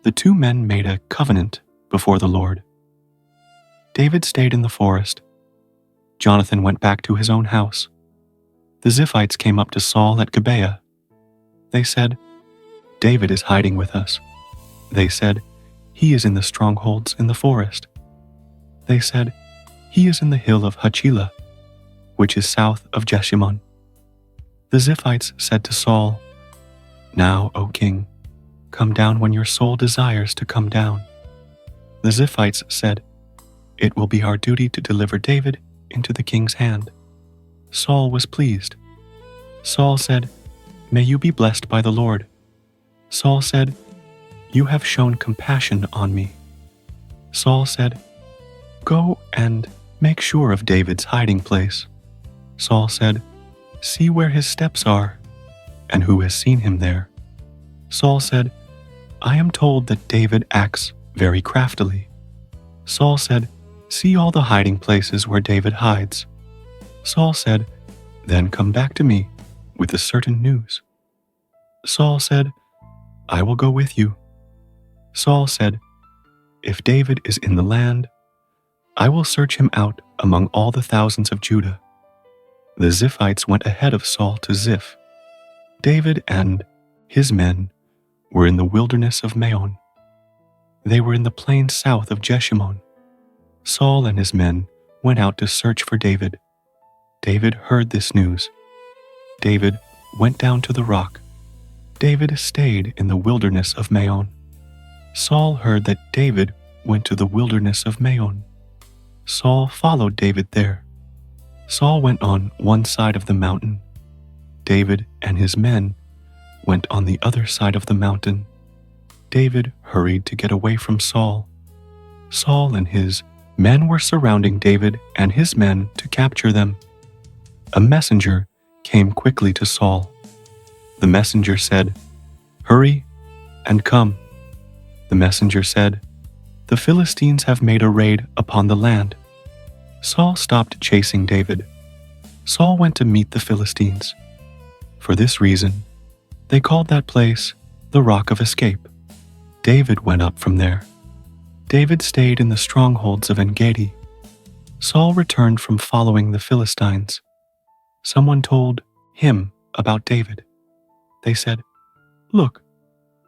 The two men made a covenant before the Lord. David stayed in the forest. Jonathan went back to his own house. The Ziphites came up to Saul at Gibeah. They said, "David is hiding with us." They said, "He is in the strongholds in the forest." They said, "He is in the hill of Hachilah, which is south of Jeshimon." The Ziphites said to Saul, "Now, O king, come down when your soul desires to come down." The Ziphites said, "It will be our duty to deliver David into the king's hand." Saul was pleased. Saul said, "May you be blessed by the Lord." Saul said, "You have shown compassion on me." Saul said, "Go and make sure of David's hiding place." Saul said, "See where his steps are, and who has seen him there." Saul said, "I am told that David acts very craftily." Saul said, "See all the hiding places where David hides." Saul said, "Then come back to me with the certain news." Saul said, "I will go with you." Saul said, "If David is in the land, I will search him out among all the thousands of Judah." The Ziphites went ahead of Saul to Ziph. David and his men were in the wilderness of Maon. They were in the plain south of Jeshimon. Saul and his men went out to search for David. David heard this news. David went down to the rock. David stayed in the wilderness of Maon. Saul heard that David went to the wilderness of Maon. Saul followed David there. Saul went on one side of the mountain. David and his men went on the other side of the mountain. David hurried to get away from Saul. Saul and his men were surrounding David and his men to capture them. A messenger came quickly to Saul. The messenger said, "Hurry and come." The messenger said, "The Philistines have made a raid upon the land." Saul stopped chasing David. Saul went to meet the Philistines. For this reason, they called that place the Rock of Escape. David went up from there. David stayed in the strongholds of En-Gedi. Saul returned from following the Philistines. Someone told him about David. They said, "Look,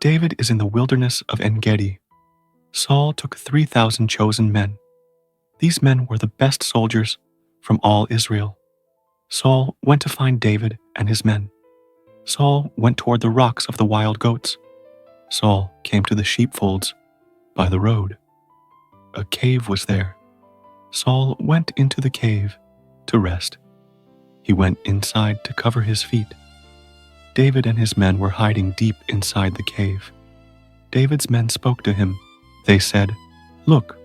David is in the wilderness of En-Gedi." Saul took 3,000 chosen men. These men were the best soldiers from all Israel. Saul went to find David and his men. Saul went toward the rocks of the wild goats. Saul came to the sheepfolds by the road. A cave was there. Saul went into the cave to rest. He went inside to cover his feet. David and his men were hiding deep inside the cave. David's men spoke to him. They said, "Look,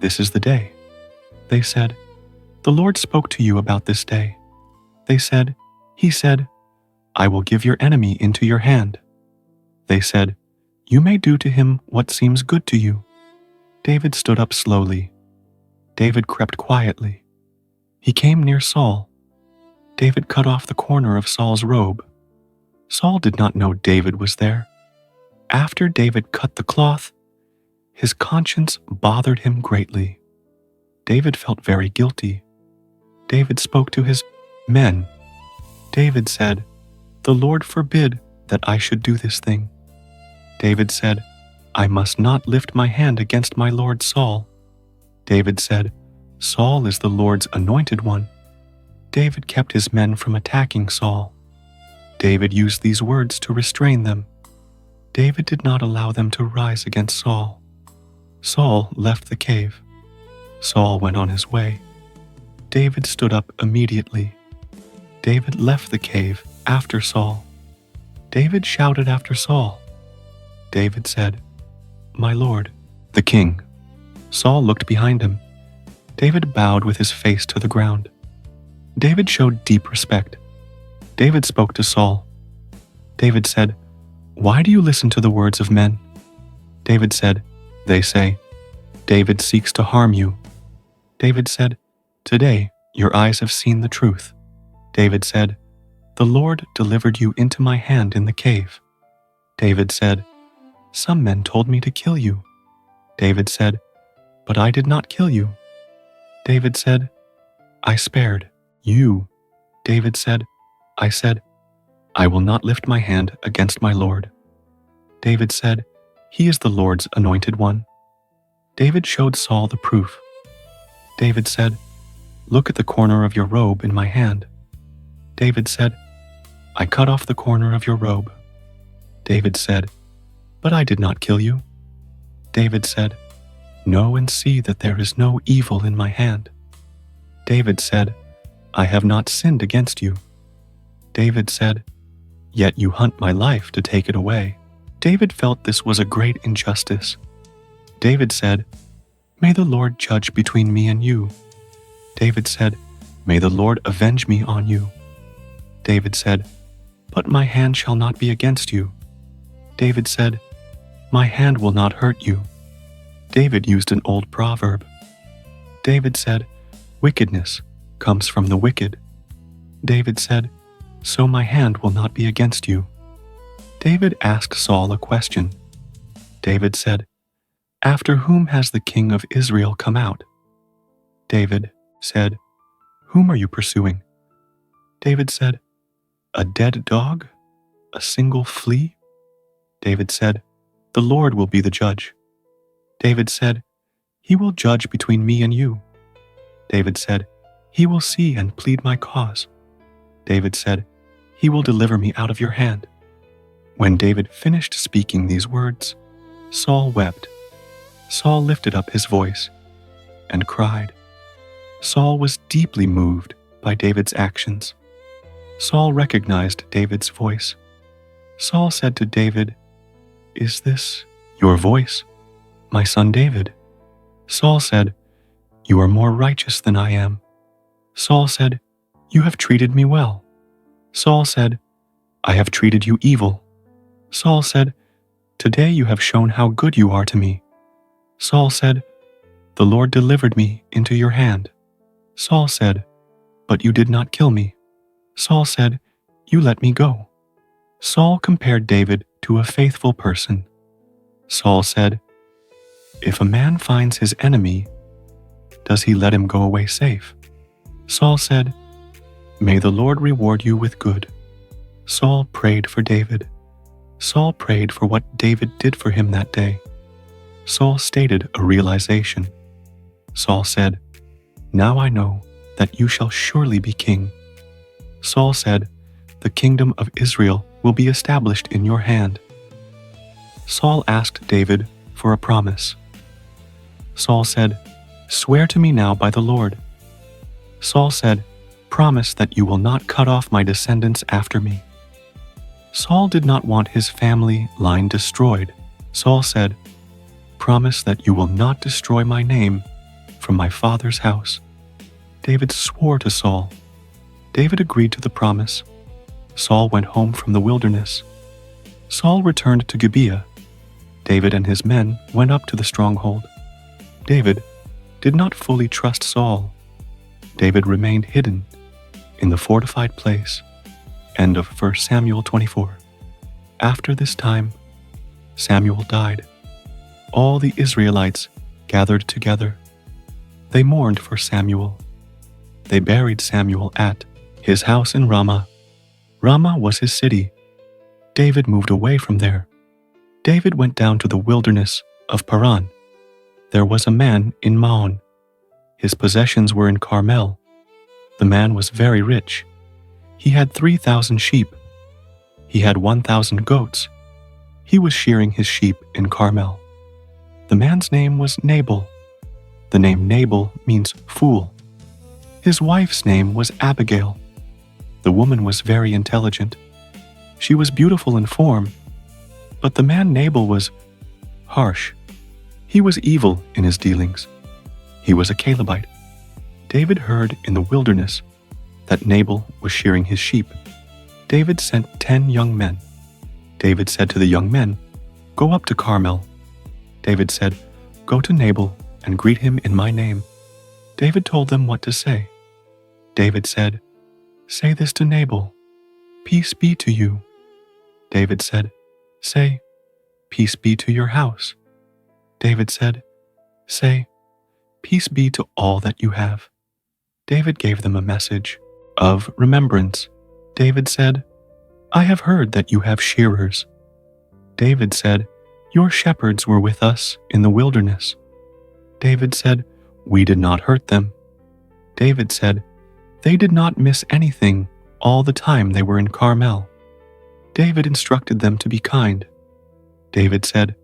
this is the day." They said, "The Lord spoke to you about this day." They said, "He said, I will give your enemy into your hand." They said, "You may do to him what seems good to you." David stood up slowly. David crept quietly. He came near Saul. David cut off the corner of Saul's robe. Saul did not know David was there. After David cut the cloth, his conscience bothered him greatly. David felt very guilty. David spoke to his men. David said, "The Lord forbid that I should do this thing." David said, "I must not lift my hand against my lord Saul." David said, "Saul is the Lord's anointed one." David kept his men from attacking Saul. David used these words to restrain them. David did not allow them to rise against Saul. Saul left the cave. Saul went on his way. David stood up immediately. David left the cave after Saul. David shouted after Saul. David said, "My lord, the king." Saul looked behind him. David bowed with his face to the ground. David showed deep respect. David spoke to Saul. David said, "Why do you listen to the words of men?" David said, "They say, 'David seeks to harm you.'" David said, "Today your eyes have seen the truth." David said, "The Lord delivered you into my hand in the cave." David said, "Some men told me to kill you." David said, "But I did not kill you." David said, "I spared you." David said, "I said, I will not lift my hand against my Lord." David said, "He is the Lord's anointed one." David showed Saul the proof. David said, "Look at the corner of your robe in my hand." David said, "I cut off the corner of your robe." David said, "But I did not kill you." David said, "Know and see that there is no evil in my hand." David said, "I have not sinned against you." David said, "Yet you hunt my life to take it away." David felt this was a great injustice. David said, "May the Lord judge between me and you." David said, "May the Lord avenge me on you." David said, "But my hand shall not be against you." David said, "My hand will not hurt you." David used an old proverb. David said, "Wickedness comes from the wicked." David said, "So my hand will not be against you." David asked Saul a question. David said, "After whom has the king of Israel come out?" David said, "Whom are you pursuing?" David said, "A dead dog? A single flea?" David said, "The Lord will be the judge." David said, "He will judge between me and you." David said, "He will see and plead my cause." David said, "He will deliver me out of your hand." When David finished speaking these words, Saul wept. Saul lifted up his voice and cried. Saul was deeply moved by David's actions. Saul recognized David's voice. Saul said to David, "Is this "Your voice, my son David." Saul said, "You are more righteous than I am." Saul said, "You have treated me well." Saul said, "I have treated you evil." Saul said, "Today you have shown how good you are to me." Saul said, "The Lord delivered me into your hand." Saul said, "But you did not kill me." Saul said, "You let me go." Saul compared David to a faithful person. Saul said, "If a man finds his enemy, does he let him go away safe?" Saul said, "May the Lord reward you with good." Saul prayed for David. Saul prayed for what David did for him that day. Saul stated a realization. Saul said, "Now I know that you shall surely be king." Saul said, "The kingdom of Israel will be established in your hand." Saul asked David for a promise. Saul said, "Swear to me now by the Lord." Saul said, "Promise that you will not cut off my descendants after me." Saul did not want his family line destroyed. Saul said, "Promise that you will not destroy my name from my father's house." David swore to Saul. David agreed to the promise. Saul went home from the wilderness. Saul returned to Gibeah. David and his men went up to the stronghold. David did not fully trust Saul. David remained hidden in the fortified place. End of 1 Samuel 24. After this time, Samuel died. All the Israelites gathered together. They mourned for Samuel. They buried Samuel at his house in Ramah. Ramah was his city. David moved away from there. David went down to the wilderness of Paran. There was a man in Maon. His possessions were in Carmel. The man was very rich. He had 3,000 sheep. He had 1,000 goats. He was shearing his sheep in Carmel. The man's name was Nabal. The name Nabal means fool. His wife's name was Abigail. The woman was very intelligent. She was beautiful in form, but the man Nabal was harsh. He was evil in his dealings. He was a Calebite. David heard in the wilderness that Nabal was shearing his sheep. David sent 10 young men. David said to the young men, "Go up to Carmel." David said, "Go to Nabal and greet him in my name." David told them what to say. David said, "Say this to Nabal, 'Peace be to you.'" David said, "Say, 'Peace be to your house.'" David said, "Say, 'Peace be to all that you have.'" David gave them a message of remembrance. David said, "I have heard that you have shearers." David said, "Your shepherds were with us in the wilderness." David said, "We did not hurt them." David said, "They did not miss anything all the time they were in Carmel." David instructed them to be kind. David said,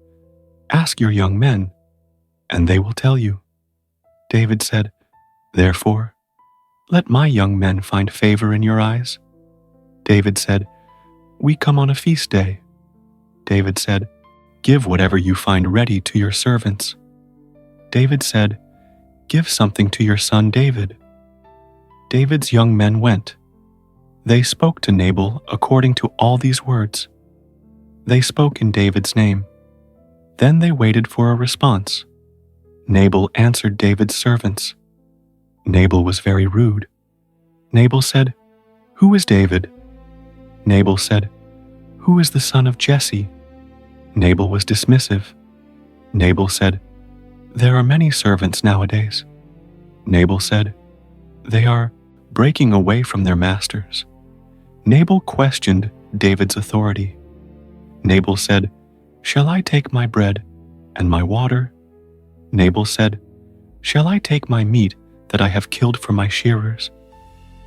"Ask your young men, and they will tell you." David said, "Therefore, let my young men find favor in your eyes." David said, "We come on a feast day." David said, "Give whatever you find ready to your servants." David said, "Give something to your son David." David's young men went. They spoke to Nabal according to all these words. They spoke in David's name. Then they waited for a response. Nabal answered David's servants. Nabal was very rude. Nabal said, "Who is David?" Nabal said, "Who is the son of Jesse?" Nabal was dismissive. Nabal said, "There are many servants nowadays." Nabal said, "They are breaking away from their masters." Nabal questioned David's authority. Nabal said, "Shall I take my bread and my water?" Nabal said, "Shall I take my meat that I have killed for my shearers?"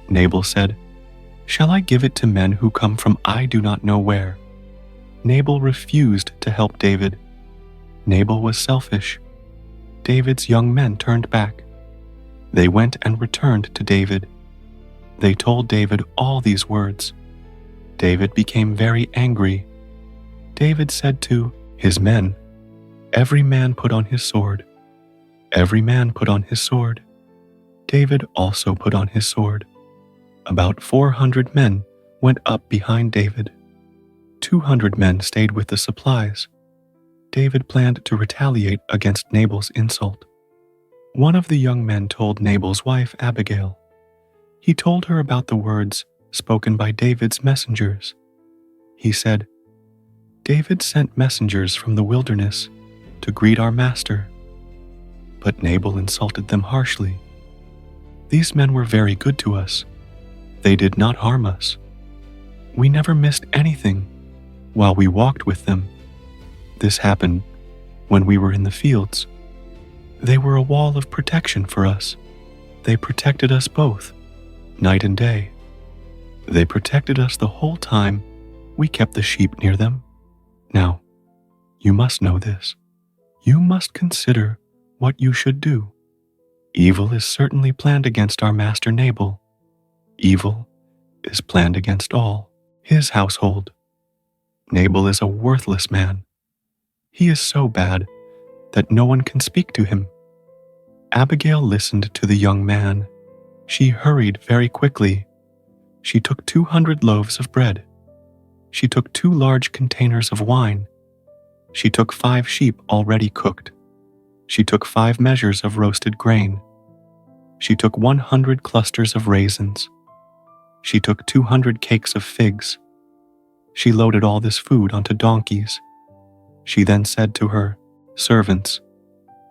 Nabal said, "Shall I give it to men who come from I do not know where?" Nabal refused to help David. Nabal was selfish. David's young men turned back. They went and returned to David. They told David all these words. David became very angry. David said to his men, Every man put on his sword. Every man put on his sword. David also put on his sword. About 400 men went up behind David. 200 men stayed with the supplies. David planned to retaliate against Nabal's insult. One of the young men told Nabal's wife, Abigail. He told her about the words spoken by David's messengers. He said, "David sent messengers from the wilderness to greet our master." But Nabal insulted them harshly. "These men were very good to us. They did not harm us. We never missed anything while we walked with them. This happened when we were in the fields. They were a wall of protection for us. They protected us both, night and day. They protected us the whole time we kept the sheep near them. Now, you must know this. You must consider what you should do. Evil is certainly planned against our master Nabal. Evil is planned against all his household. Nabal is a worthless man. He is so bad that no one can speak to him." Abigail listened to the young man. She hurried very quickly. She took 200 loaves of bread. She took 2 large containers of wine. She took 5 sheep already cooked. She took 5 measures of roasted grain. She took 100 clusters of raisins. She took 200 cakes of figs. She loaded all this food onto donkeys. She then said to her servants,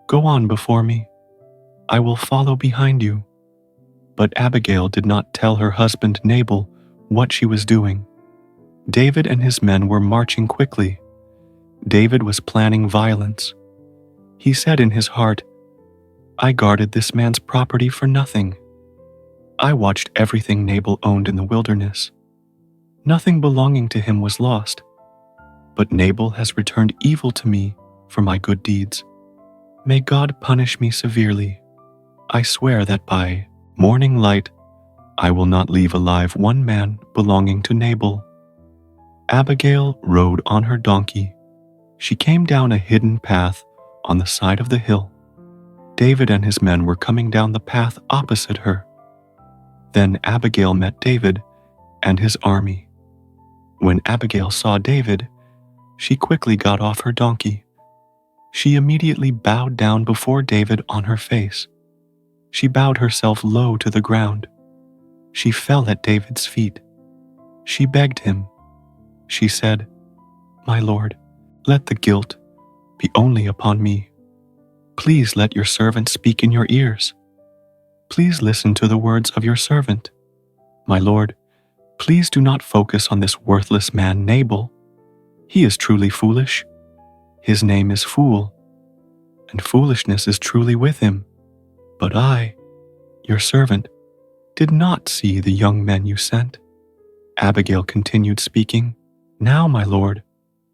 "Go on before me. I will follow behind you." But Abigail did not tell her husband Nabal what she was doing. David and his men were marching quickly. David was planning violence. He said in his heart, "I guarded this man's property for nothing. I watched everything Nabal owned in the wilderness. Nothing belonging to him was lost. But Nabal has returned evil to me for my good deeds. May God punish me severely. I swear that by morning light, I will not leave alive one man belonging to Nabal." Abigail rode on her donkey. She came down a hidden path on the side of the hill. David and his men were coming down the path opposite her. Then Abigail met David and his army. When Abigail saw David, she quickly got off her donkey. She immediately bowed down before David on her face. She bowed herself low to the ground. She fell at David's feet. She begged him. She said, "My lord, let the guilt be only upon me. Please let your servant speak in your ears. Please listen to the words of your servant. My lord, please do not focus on this worthless man Nabal. He is truly foolish. His name is Fool, and foolishness is truly with him. But I, your servant, did not see the young men you sent." Abigail continued speaking, "Now, my lord,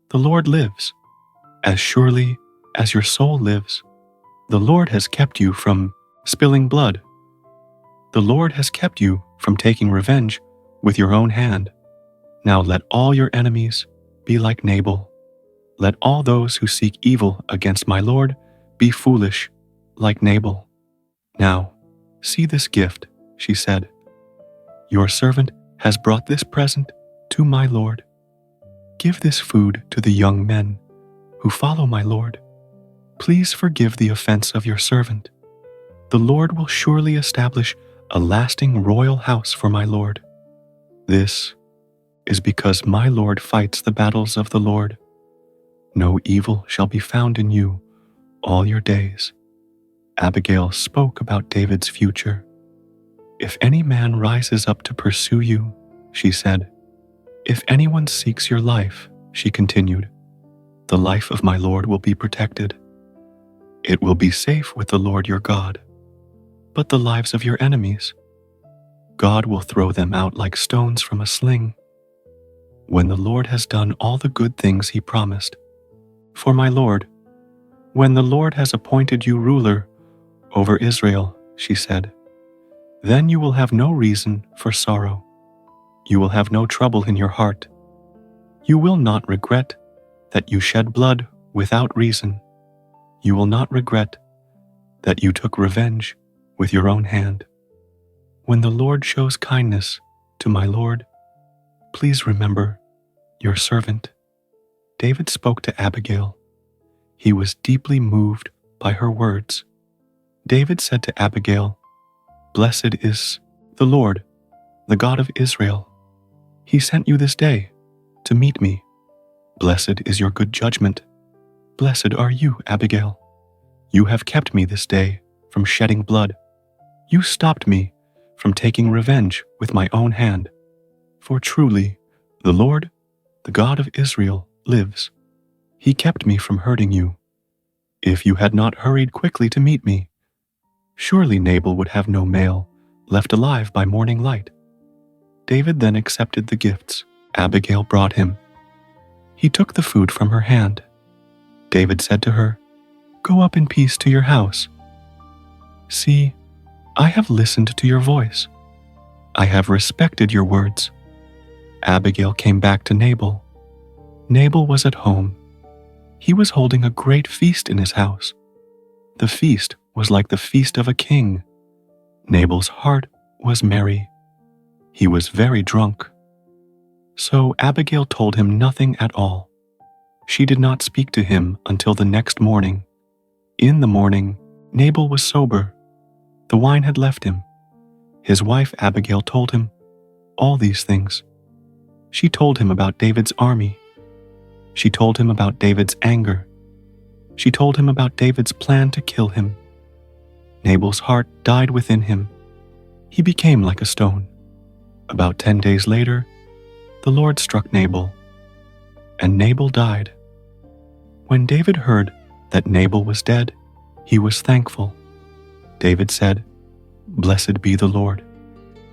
the Lord lives. As surely as your soul lives, the Lord has kept you from spilling blood. The Lord has kept you from taking revenge with your own hand. Now let all your enemies be like Nabal. Let all those who seek evil against my Lord be foolish like Nabal. Now, see this gift," she said. "Your servant has brought this present to my Lord. Give this food to the young men who follow my Lord. Please forgive the offense of your servant. The Lord will surely establish a lasting royal house for my Lord. This is because my Lord fights the battles of the Lord. No evil shall be found in you all your days." Abigail spoke about David's future. "If any man rises up to pursue you," she said, "if anyone seeks your life," she continued, "the life of my Lord will be protected. It will be safe with the Lord your God. But the lives of your enemies, God will throw them out like stones from a sling, when the Lord has done all the good things he promised. For my Lord, when the Lord has appointed you ruler over Israel," she said, "then you will have no reason for sorrow. You will have no trouble in your heart. You will not regret that you shed blood without reason. You will not regret that you took revenge with your own hand. When the Lord shows kindness to my Lord, please remember your servant." David spoke to Abigail. He was deeply moved by her words. David said to Abigail, "Blessed is the Lord, the God of Israel. He sent you this day to meet me. Blessed is your good judgment. Blessed are you, Abigail. You have kept me this day from shedding blood. You stopped me from taking revenge with my own hand. For truly, the Lord, the God of Israel, lives. He kept me from hurting you. If you had not hurried quickly to meet me, surely Nabal would have no male left alive by morning light." David then accepted the gifts Abigail brought him. He took the food from her hand. David said to her, "Go up in peace to your house. See, I have listened to your voice. I have respected your words." Abigail came back to Nabal. Nabal was at home. He was holding a great feast in his house. The feast was like the feast of a king. Nabal's heart was merry. He was very drunk. So Abigail told him nothing at all. She did not speak to him until the next morning. In the morning, Nabal was sober. The wine had left him. His wife Abigail told him all these things. She told him about David's army. She told him about David's anger. She told him about David's plan to kill him. Nabal's heart died within him. He became like a stone. About 10 days later, the Lord struck Nabal, and Nabal died. When David heard that Nabal was dead, he was thankful. David said, "Blessed be the Lord.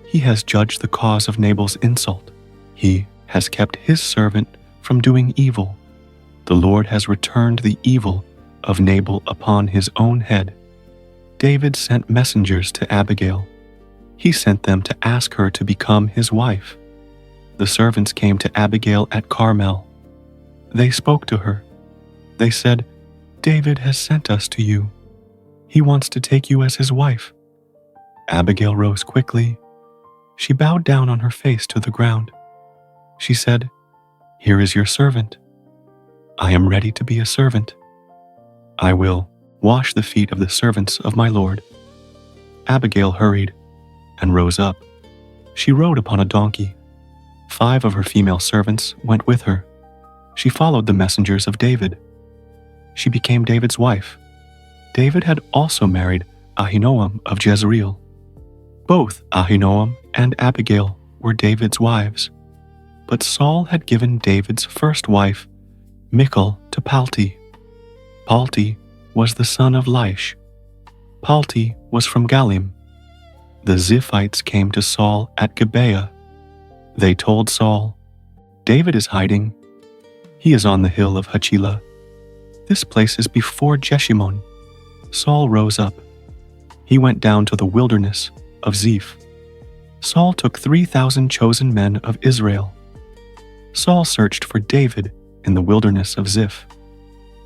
He has judged the cause of Nabal's insult. He has kept his servant from doing evil. The Lord has returned the evil of Nabal upon his own head." David sent messengers to Abigail. He sent them to ask her to become his wife. The servants came to Abigail at Carmel. They spoke to her. They said, "David has sent us to you. He wants to take you as his wife." Abigail rose quickly. She bowed down on her face to the ground. She said, "Here is your servant. I am ready to be a servant. I will wash the feet of the servants of my Lord." Abigail hurried and rose up. She rode upon a donkey. 5 of her female servants went with her. She followed the messengers of David. She became David's wife. David had also married Ahinoam of Jezreel. Both Ahinoam and Abigail were David's wives. But Saul had given David's first wife, Michal, to Palti. Palti was the son of Laish. Palti was from Galim. The Ziphites came to Saul at Gibeah. They told Saul, "David is hiding. He is on the hill of Hachilah. This place is before Jeshimon." Saul rose up. He went down to the wilderness of Ziph. Saul took 3,000 chosen men of Israel. Saul searched for David in the wilderness of Ziph.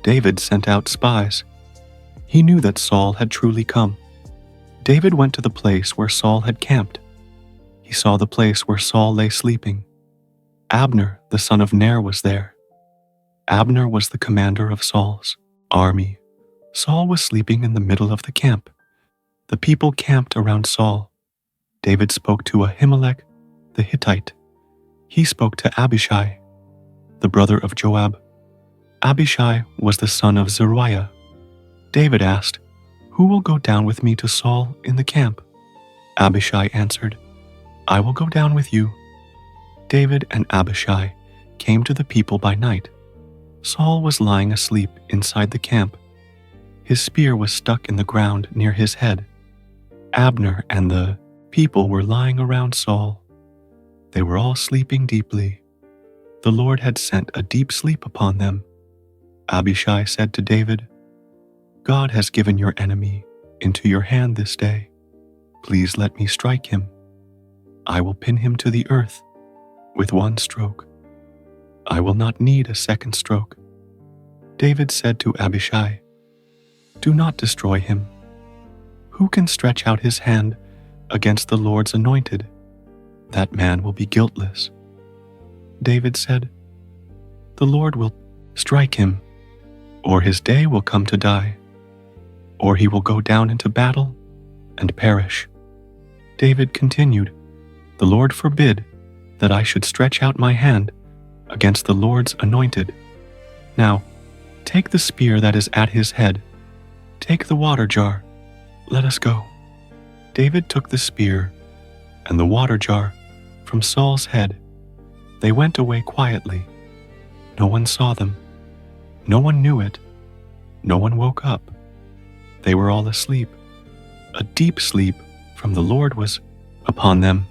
David sent out spies. He knew that Saul had truly come. David went to the place where Saul had camped. He saw the place where Saul lay sleeping. Abner, the son of Ner, was there. Abner was the commander of Saul's army. Saul was sleeping in the middle of the camp. The people camped around Saul. David spoke to Ahimelech the Hittite. He spoke to Abishai, the brother of Joab. Abishai was the son of Zeruiah. David asked, "Who will go down with me to Saul in the camp?" Abishai answered, "I will go down with you." David and Abishai came to the people by night. Saul was lying asleep inside the camp. His spear was stuck in the ground near his head. Abner and the people were lying around Saul. They were all sleeping deeply. The Lord had sent a deep sleep upon them. Abishai said to David, "God has given your enemy into your hand this day. Please let me strike him. I will pin him to the earth with one stroke. I will not need a second stroke." David said to Abishai, Do not destroy him. Who can stretch out his hand against the Lord's anointed? That man will be guiltless." David said, "The Lord will strike him, or his day will come to die, or he will go down into battle and perish." David continued, "The Lord forbid that I should stretch out my hand against the Lord's anointed. Now, take the spear that is at his head. Take the water jar. Let us go." David took the spear and the water jar from Saul's head. They went away quietly. No one saw them. No one knew it. No one woke up. They were all asleep. A deep sleep from the Lord was upon them.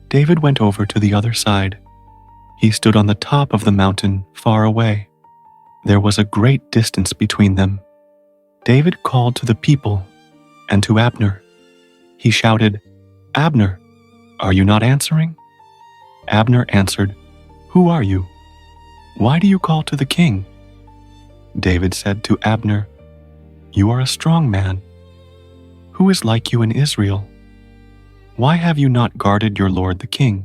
David went over to the other side. He stood on the top of the mountain far away. There was a great distance between them. David called to the people and to Abner. He shouted, "Abner, are you not answering?" Abner answered, "Who are you? Why do you call to the king?" David said to Abner, "You are a strong man. Who is like you in Israel? Why have you not guarded your lord the king?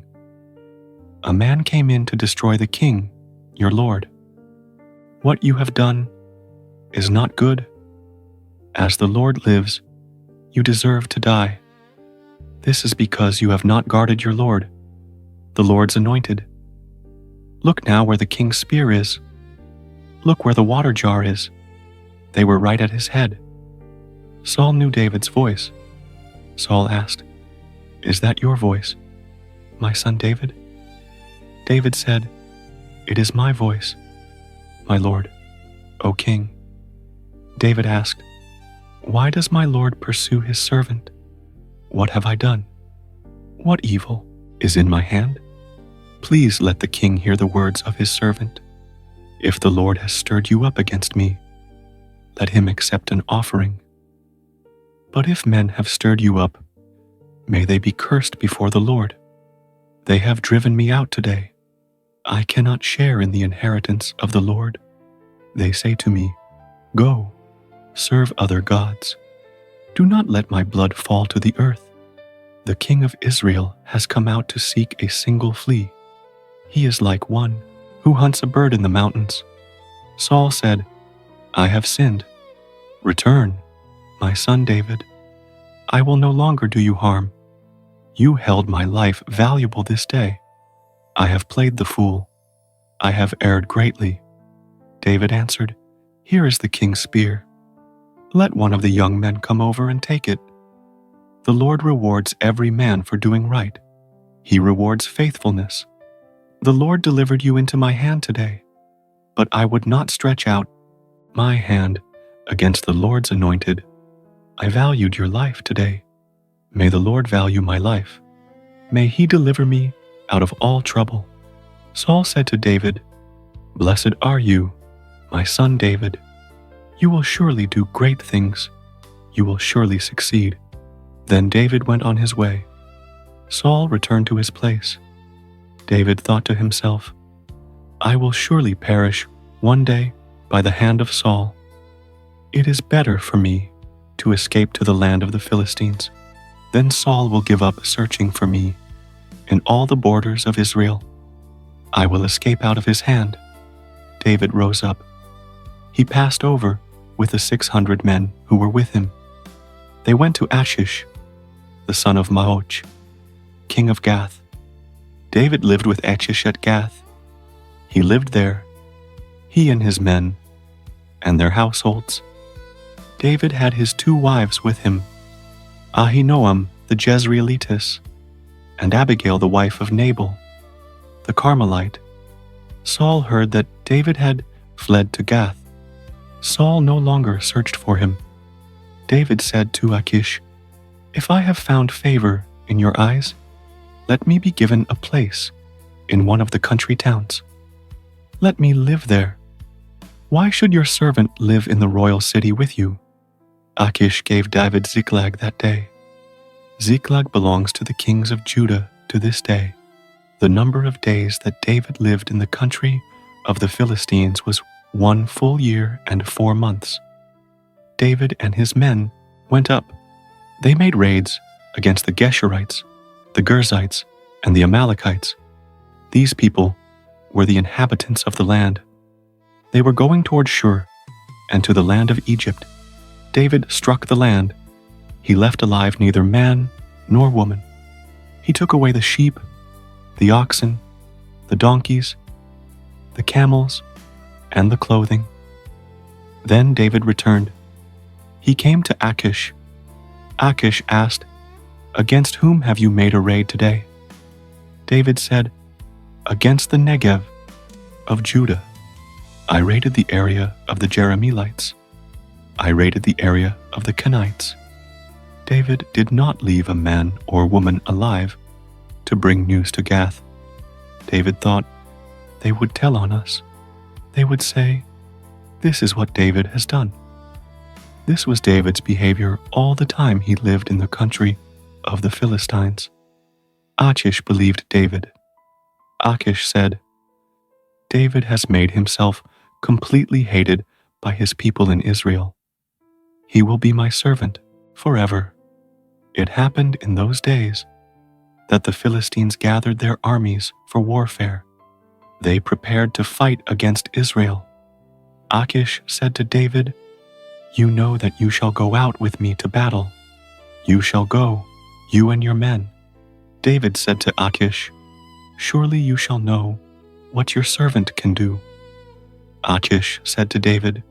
A man came in to destroy the king, your lord. What you have done is not good. As the Lord lives, you deserve to die. This is because you have not guarded your lord, the Lord's anointed. Look now where the king's spear is. Look where the water jar is. They were right at his head." Saul knew David's voice. Saul asked, "Is that your voice, my son David?" David said, "It is my voice, my lord, O king." David asked, "Why does my lord pursue his servant? What have I done? What evil is in my hand? Please let the king hear the words of his servant. If the Lord has stirred you up against me, let him accept an offering. But if men have stirred you up, may they be cursed before the Lord. They have driven me out today. I cannot share in the inheritance of the Lord. They say to me, 'Go, serve other gods. Do not let my blood fall to the earth.' The king of Israel has come out to seek a single flea. He is like one who hunts a bird in the mountains." Saul said, "I have sinned. Return, my son David. I will no longer do you harm. You held my life valuable this day. I have played the fool. I have erred greatly." David answered, "Here is the king's spear. Let one of the young men come over and take it. The Lord rewards every man for doing right. He rewards faithfulness. The Lord delivered you into my hand today, but I would not stretch out my hand against the Lord's anointed. I valued your life today. May the Lord value my life. May he deliver me out of all trouble." Saul said to David, "Blessed are you, my son David. You will surely do great things. You will surely succeed." Then David went on his way. Saul returned to his place. David thought to himself, "I will surely perish one day by the hand of Saul. It is better for me to escape to the land of the Philistines. Then Saul will give up searching for me in all the borders of Israel. I will escape out of his hand." David rose up. He passed over with the 600 men who were with him. They went to Achish, the son of Maoch, king of Gath. David lived with Achish at Gath. He lived there, he and his men, and their households. David had his 2 wives with him, Ahinoam the Jezreelitess, and Abigail the wife of Nabal, the Carmelite. Saul heard that David had fled to Gath. Saul no longer searched for him. David said to Achish, "If I have found favor in your eyes, let me be given a place in one of the country towns. Let me live there. Why should your servant live in the royal city with you?" Achish gave David Ziklag that day. Ziklag belongs to the kings of Judah to this day. The number of days that David lived in the country of the Philistines was 1 full year and 4 months. David and his men went up. They made raids against the Geshurites, the Girzites, and the Amalekites. These people were the inhabitants of the land. They were going toward Shur and to the land of Egypt. David struck the land. He left alive neither man nor woman. He took away the sheep, the oxen, the donkeys, the camels, and the clothing. Then David returned. He came to Achish. Achish asked, "Against whom have you made a raid today?" David said, "Against the Negev of Judah. I raided the area of the Jerahmeelites. I raided the area of the Kenites." David did not leave a man or woman alive to bring news to Gath. David thought, they would tell on us. They would say, "This is what David has done." This was David's behavior all the time he lived in the country of the Philistines. Achish believed David. Achish said, "David has made himself completely hated by his people in Israel. He will be my servant forever." It happened in those days that the Philistines gathered their armies for warfare. They prepared to fight against Israel. Achish said to David, "You know that you shall go out with me to battle. You shall go, you and your men." David said to Achish, "Surely you shall know what your servant can do." Achish said to David,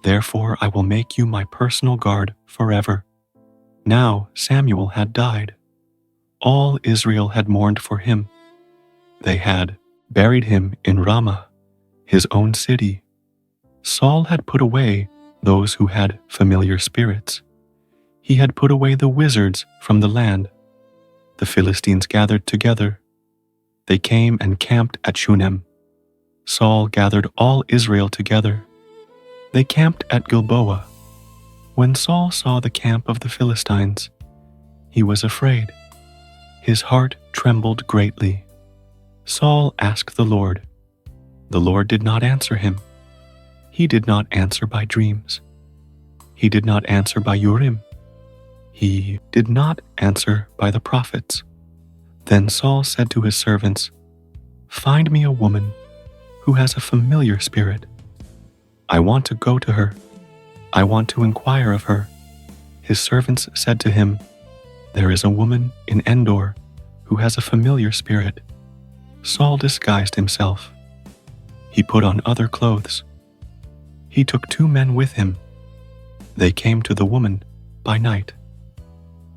"Therefore I will make you my personal guard forever." Now Samuel had died. All Israel had mourned for him. They had buried him in Ramah, his own city. Saul had put away those who had familiar spirits. He had put away the wizards from the land. The Philistines gathered together. They came and camped at Shunem. Saul gathered all Israel together. They camped at Gilboa. When Saul saw the camp of the Philistines, he was afraid. His heart trembled greatly. Saul asked the Lord. The Lord did not answer him. He did not answer by dreams. He did not answer by Urim. He did not answer by the prophets. Then Saul said to his servants, "Find me a woman who has a familiar spirit. I want to go to her. I want to inquire of her." His servants said to him, "There is a woman in Endor who has a familiar spirit." Saul disguised himself. He put on other clothes. He took 2 men with him. They came to the woman by night.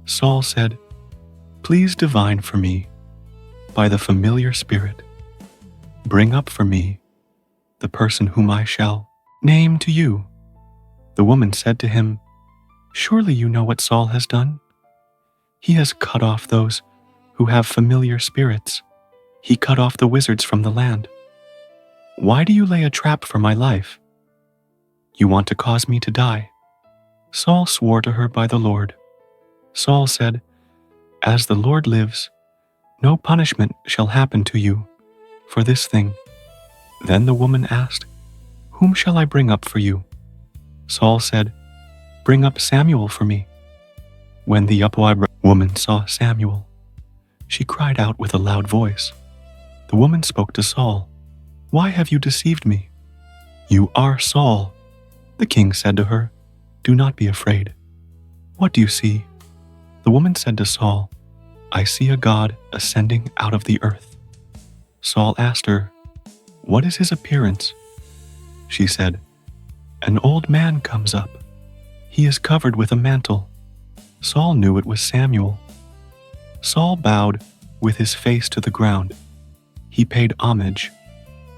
Saul said, "Please divine for me by the familiar spirit. Bring up for me the person whom I shall name to you." The woman said to him, "Surely you know what Saul has done? He has cut off those who have familiar spirits. He cut off the wizards from the land. Why do you lay a trap for my life? You want to cause me to die." Saul swore to her by the Lord. Saul said, "As the Lord lives, no punishment shall happen to you for this thing." Then the woman asked, "Whom shall I bring up for you?" Saul said, "Bring up Samuel for me." When the Upwab woman saw Samuel, she cried out with a loud voice. The woman spoke to Saul, "Why have you deceived me? You are Saul." The king said to her, "Do not be afraid. What do you see?" The woman said to Saul, "I see a god ascending out of the earth." Saul asked her, "What is his appearance?" She said, "An old man comes up. He is covered with a mantle." Saul knew it was Samuel. Saul bowed with his face to the ground. He paid homage.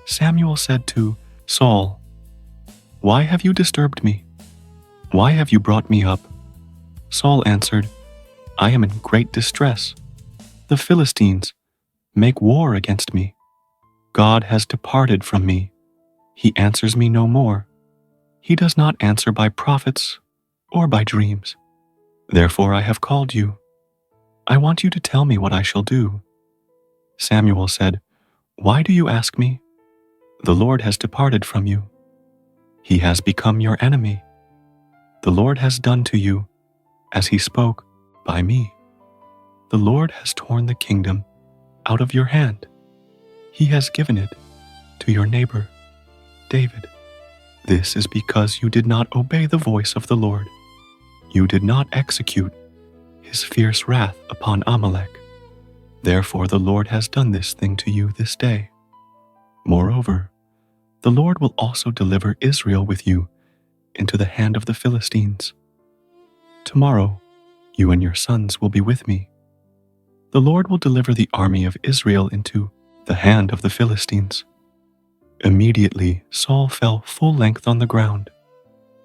Samuel said to Saul, "Why have you disturbed me? Why have you brought me up?" Saul answered, "I am in great distress. The Philistines make war against me. God has departed from me. He answers me no more. He does not answer by prophets or by dreams. Therefore I have called you. I want you to tell me what I shall do." Samuel said, "Why do you ask me? The Lord has departed from you. He has become your enemy. The Lord has done to you as he spoke by me. The Lord has torn the kingdom out of your hand. He has given it to your neighbor, David. This is because you did not obey the voice of the Lord. You did not execute his fierce wrath upon Amalek. Therefore the Lord has done this thing to you this day. Moreover, the Lord will also deliver Israel with you into the hand of the Philistines. Tomorrow, you and your sons will be with me. The Lord will deliver the army of Israel into the hand of the Philistines. Immediately Saul fell full length on the ground.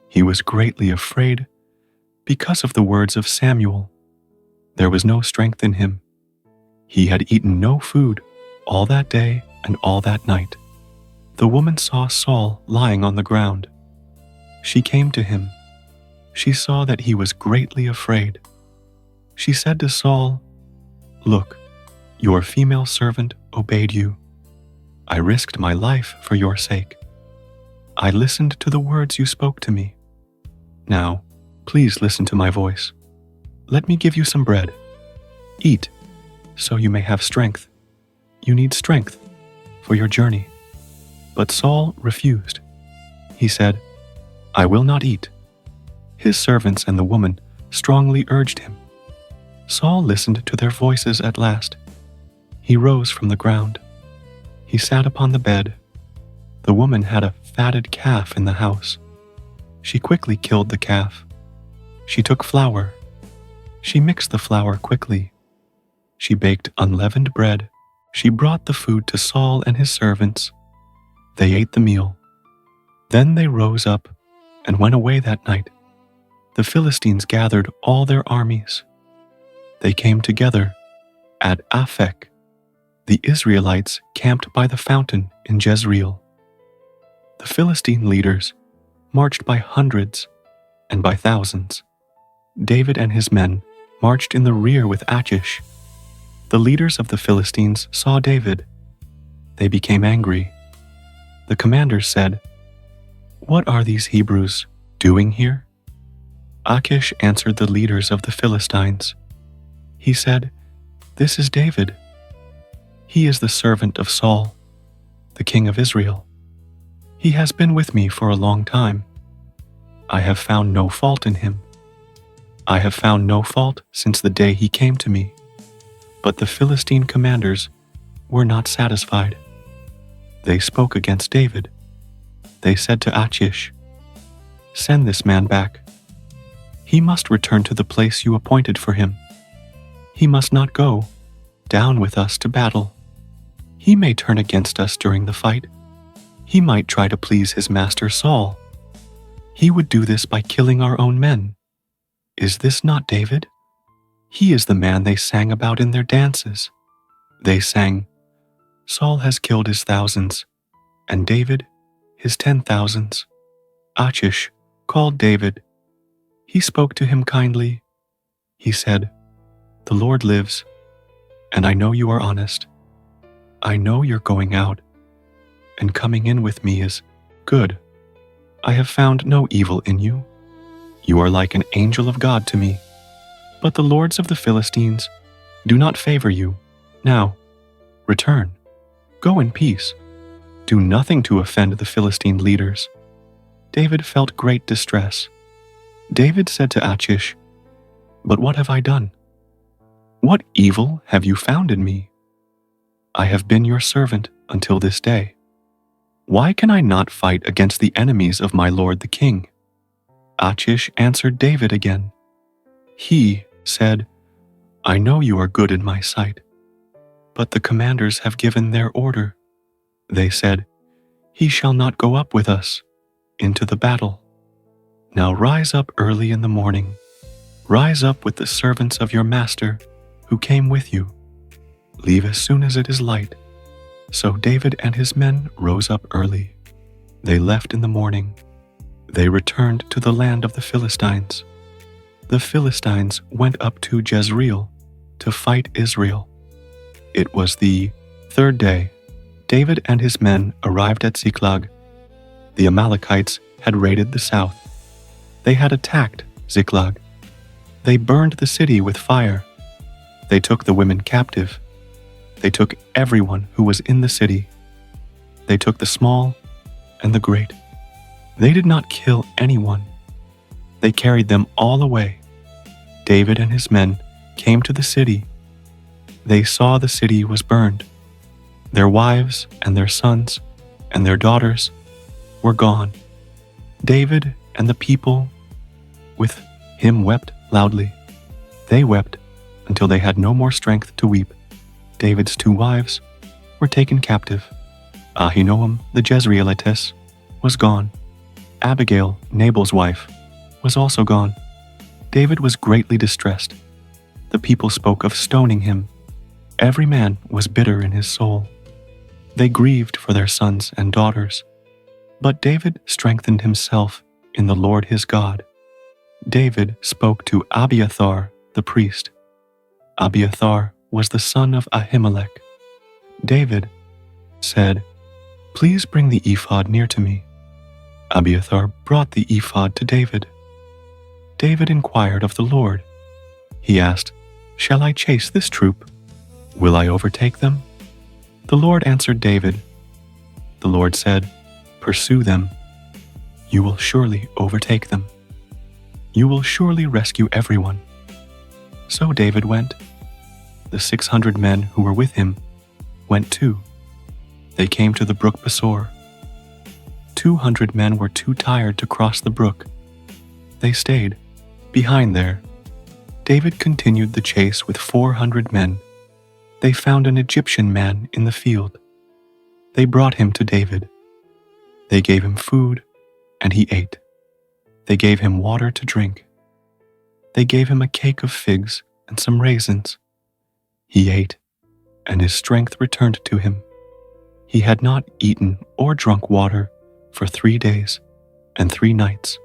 He was greatly afraid because of the words of Samuel. There was no strength in him. He had eaten no food all that day and all that night. The woman saw Saul lying on the ground. She came to him. She saw that he was greatly afraid. She said to Saul, "Look, your female servant obeyed you. I risked my life for your sake. I listened to the words you spoke to me. Now, please listen to my voice. Let me give you some bread. Eat, so you may have strength. You need strength for your journey." But Saul refused. He said, "I will not eat." His servants and the woman strongly urged him. Saul listened to their voices at last. He rose from the ground. He sat upon the bed. The woman had a fatted calf in the house. She quickly killed the calf. She took flour. She mixed the flour quickly. She baked unleavened bread. She brought the food to Saul and his servants. They ate the meal. Then they rose up and went away that night. The Philistines gathered all their armies. They came together at Aphek. The Israelites camped by the fountain in Jezreel. The Philistine leaders marched by hundreds and by thousands. David and his men marched in the rear with Achish. The leaders of the Philistines saw David. They became angry. The commanders said, "What are these Hebrews doing here?" Achish answered the leaders of the Philistines. He said, "This is David. He is the servant of Saul, the king of Israel. He has been with me for a long time. I have found no fault in him. I have found no fault since the day he came to me." But the Philistine commanders were not satisfied. They spoke against David. They said to Achish, "Send this man back. He must return to the place you appointed for him. He must not go down with us to battle. He may turn against us during the fight. He might try to please his master Saul. He would do this by killing our own men. Is this not David? He is the man they sang about in their dances. They sang, 'Saul has killed his thousands, and David his 10,000s. Achish called David. He spoke to him kindly. He said, "The Lord lives, and I know you are honest. I know you're going out, and coming in with me is good. I have found no evil in you. You are like an angel of God to me. But the lords of the Philistines do not favor you. Now, return. Go in peace. Do nothing to offend the Philistine leaders." David felt great distress. David said to Achish, "But what have I done? What evil have you found in me? I have been your servant until this day. Why can I not fight against the enemies of my lord the king?" Achish answered David again. He said, "I know you are good in my sight, but the commanders have given their order. They said, 'He shall not go up with us into the battle.' Now rise up early in the morning. Rise up with the servants of your master who came with you. Leave as soon as it is light." So David and his men rose up early. They left in the morning. They returned to the land of the Philistines. The Philistines went up to Jezreel to fight Israel. It was the third day. David and his men arrived at Ziklag. The Amalekites had raided the south. They had attacked Ziklag. They burned the city with fire. They took the women captive. They took everyone who was in the city. They took the small and the great. They did not kill anyone. They carried them all away. David and his men came to the city. They saw the city was burned. Their wives and their sons and their daughters were gone. David and the people with him wept loudly. They wept until they had no more strength to weep. David's 2 wives were taken captive. Ahinoam the Jezreelitess was gone. Abigail, Nabal's wife, was also gone. David was greatly distressed. The people spoke of stoning him. Every man was bitter in his soul. They grieved for their sons and daughters. But David strengthened himself in the Lord his God. David spoke to Abiathar the priest. Abiathar was the son of Ahimelech. David said, "Please bring the ephod near to me." Abiathar brought the ephod to David. David inquired of the Lord. He asked, "Shall I chase this troop? Will I overtake them?" The Lord answered David. The Lord said, "Pursue them. You will surely overtake them. You will surely rescue everyone." So David went. The 600 men who were with him went too. They came to the brook Besor. 200 men were too tired to cross the brook. They stayed behind there. David continued the chase with 400 men. They found an Egyptian man in the field. They brought him to David. They gave him food, and he ate. They gave him water to drink. They gave him a cake of figs and some raisins. He ate, and his strength returned to him. He had not eaten or drunk water for 3 days and 3 nights.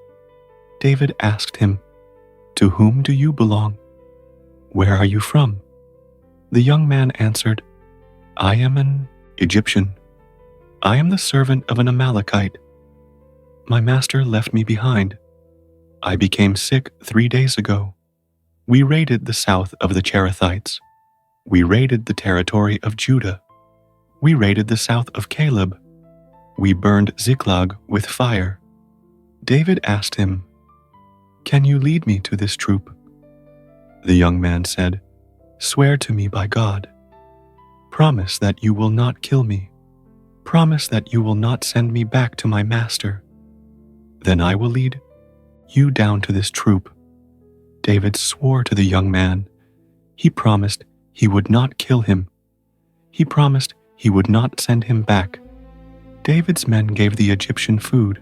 David asked him, "To whom do you belong? Where are you from?" The young man answered, "I am an Egyptian. I am the servant of an Amalekite. My master left me behind. I became sick 3 days ago. We raided the south of the Cherethites. We raided the territory of Judah. We raided the south of Caleb. We burned Ziklag with fire." David asked him, "Can you lead me to this troop?" The young man said, "Swear to me by God. Promise that you will not kill me. Promise that you will not send me back to my master. Then I will lead you down to this troop." David swore to the young man. He promised he would not kill him. He promised he would not send him back. David's men gave the Egyptian food.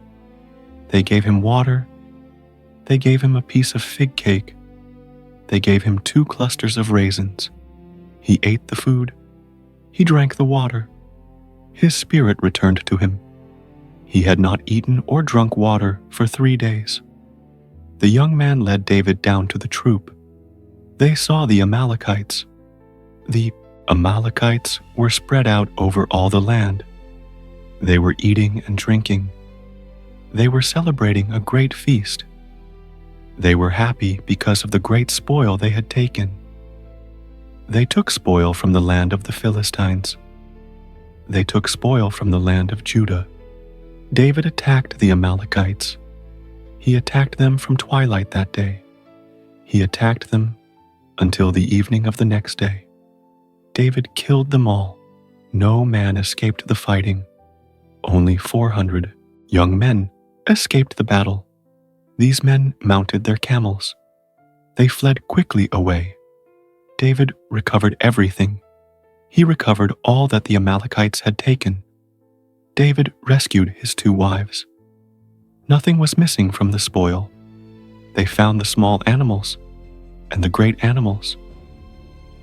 They gave him water. They gave him a piece of fig cake. They gave him 2 clusters of raisins. He ate the food. He drank the water. His spirit returned to him. He had not eaten or drunk water for 3 days. The young man led David down to the troop. They saw the Amalekites. The Amalekites were spread out over all the land. They were eating and drinking. They were celebrating a great feast. They were happy because of the great spoil they had taken. They took spoil from the land of the Philistines. They took spoil from the land of Judah. David attacked the Amalekites. He attacked them from twilight that day. He attacked them until the evening of the next day. David killed them all. No man escaped the fighting. Only 400 young men escaped the battle. These men mounted their camels. They fled quickly away. David recovered everything. He recovered all that the Amalekites had taken. David rescued his 2 wives. Nothing was missing from the spoil. They found the small animals and the great animals.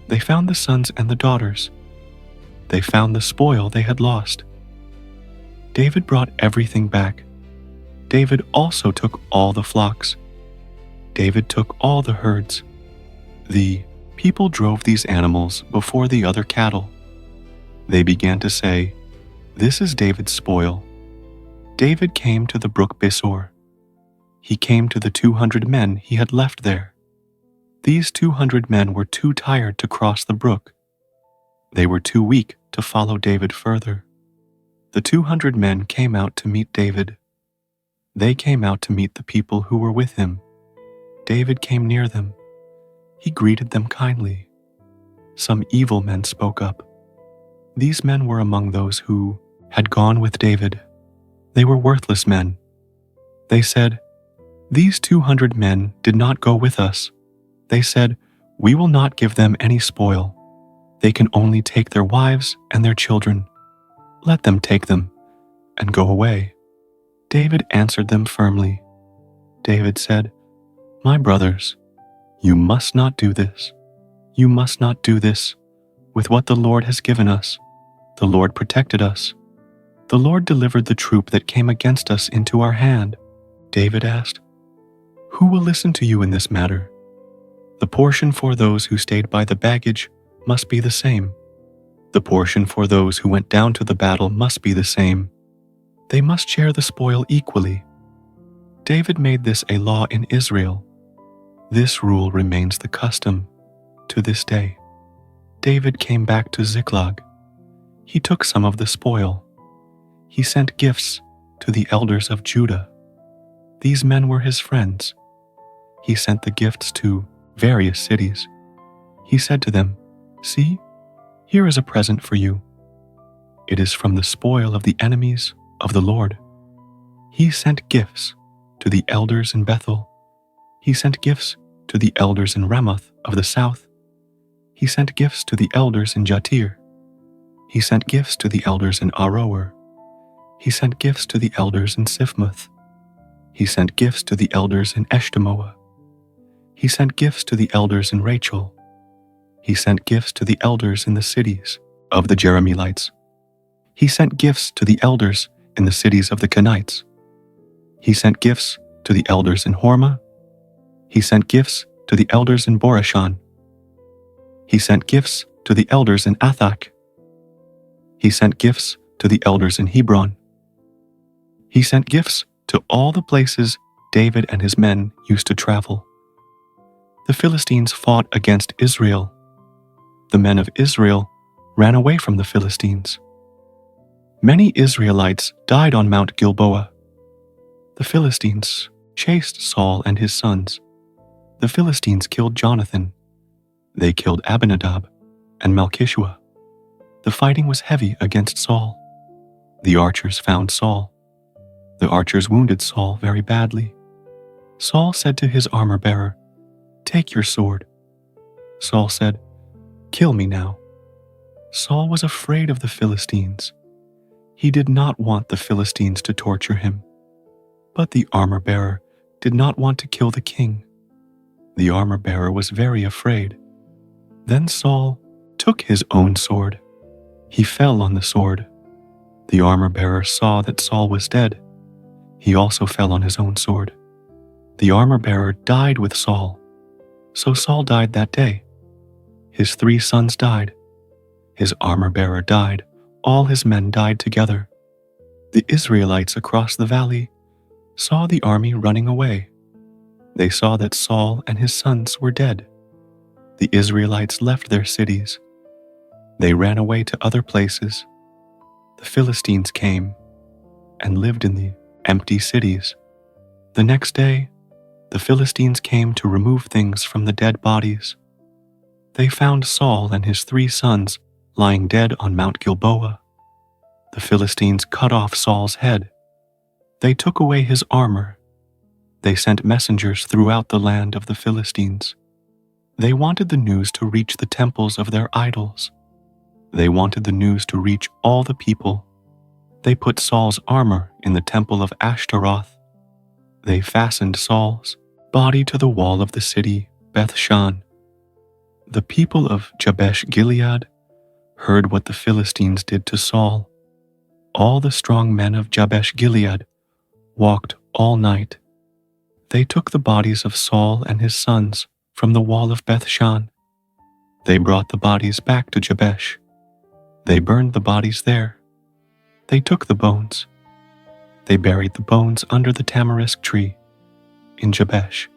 They found the sons and the daughters. They found the spoil they had lost. David brought everything back. David also took all the flocks. David took all the herds. The people drove these animals before the other cattle. They began to say, "This is David's spoil." David came to the brook Besor. he came to the 200 men he had left there. These 200 men were too tired to cross the brook. They were too weak to follow David further. The 200 men came out to meet David. They came out to meet the people who were with him. David came near them. He greeted them kindly. Some evil men spoke up. These men were among those who had gone with David. They were worthless men. They said, "These 200 men did not go with us." They said, "We will not give them any spoil. They can only take their wives and their children. Let them take them and go away." David answered them firmly. David said, "My brothers, you must not do this. You must not do this with what the Lord has given us. The Lord protected us. The Lord delivered the troop that came against us into our hand." David asked, "Who will listen to you in this matter?" "The portion for those who stayed by the baggage must be the same. The portion for those who went down to the battle must be the same. They must share the spoil equally." David made this a law in Israel. This rule remains the custom to this day. David came back to Ziklag. He took some of the spoil. He sent gifts to the elders of Judah. These men were his friends. He sent the gifts to various cities. He said to them, "See, here is a present for you. It is from the spoil of the enemies of the Lord." He sent gifts to the elders in Bethel. He sent gifts to the elders in Ramoth of the south. He sent gifts to the elders in Jatir. He sent gifts to the elders in Aroer. He sent gifts to the elders in Siphmoth. He sent gifts to the elders in Eshtemoa. He sent gifts to the elders in Rachel. He sent gifts to the elders in the cities of the Jerahmeelites. He sent gifts to the elders in the cities of the Kenites. He sent gifts to the elders in Hormah. He sent gifts to the elders in Borashan. He sent gifts to the elders in Athak. He sent gifts to the elders in Hebron. He sent gifts to all the places David and his men used to travel. The Philistines fought against Israel. The men of Israel ran away from the Philistines. Many Israelites died on Mount Gilboa. The Philistines chased Saul and his sons. The Philistines killed Jonathan. They killed Abinadab and Malchishua. The fighting was heavy against Saul. The archers found Saul. The archers wounded Saul very badly. Saul said to his armor-bearer, "Take your sword." Saul said, "Kill me now." Saul was afraid of the Philistines. He did not want the Philistines to torture him. But the armor-bearer did not want to kill the king. The armor-bearer was very afraid. Then Saul took his own sword. He fell on the sword. The armor-bearer saw that Saul was dead. He also fell on his own sword. The armor-bearer died with Saul. So Saul died that day. His 3 sons died. His armor-bearer died. All his men died together. The Israelites across the valley saw the army running away. They saw that Saul and his sons were dead. The Israelites left their cities. They ran away to other places. The Philistines came and lived in the empty cities. The next day, the Philistines came to remove things from the dead bodies. They found Saul and his 3 sons lying dead on Mount Gilboa. The Philistines cut off Saul's head. They took away his armor. They sent messengers throughout the land of the Philistines. They wanted the news to reach the temples of their idols. They wanted the news to reach all the people. They put Saul's armor in the temple of Ashtaroth. They fastened Saul's body to the wall of the city Bethshan. The people of Jabesh Gilead heard what the Philistines did to Saul. All the strong men of Jabesh Gilead walked all night. They took the bodies of Saul and his sons from the wall of Bethshan. They brought the bodies back to Jabesh. They burned the bodies there. They took the bones. They buried the bones under the tamarisk tree. in Jabesh.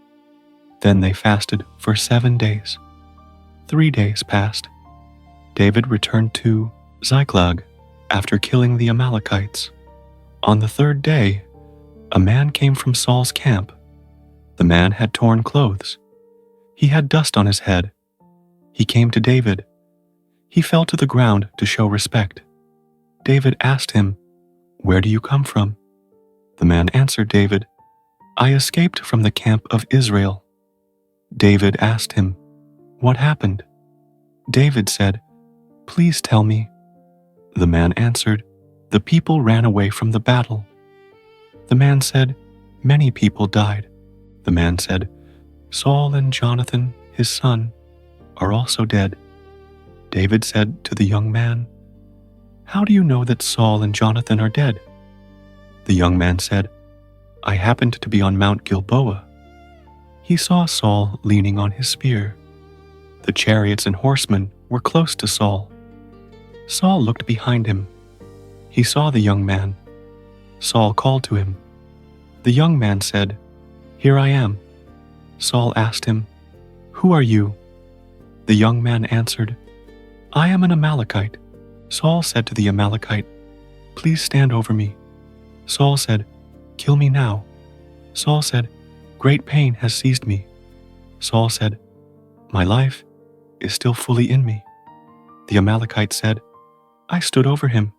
Then they fasted for 7 days. 3 days passed. David returned to Ziklag after killing the Amalekites. On the 3rd day, a man came from Saul's camp. The man had torn clothes. He had dust on his head. He came to David. He fell to the ground to show respect. David asked him, "Where do you come from?" The man answered David, "I escaped from the camp of Israel." David asked him, "What happened?" David said, "Please tell me." The man answered, "The people ran away from the battle." The man said, "Many people died." The man said, "Saul and Jonathan, his son, are also dead." David said to the young man, "How do you know that Saul and Jonathan are dead?" The young man said, "I happened to be on Mount Gilboa." He saw Saul leaning on his spear. The chariots and horsemen were close to Saul. Saul looked behind him. He saw the young man. Saul called to him. The young man said, "Here I am." Saul asked him, "Who are you?" The young man answered, "I am an Amalekite." Saul said to the Amalekite, "Please stand over me." Saul said, "Kill me now." Saul said, "Great pain has seized me." Saul said, "My life is still fully in me." The Amalekite said, "I stood over him."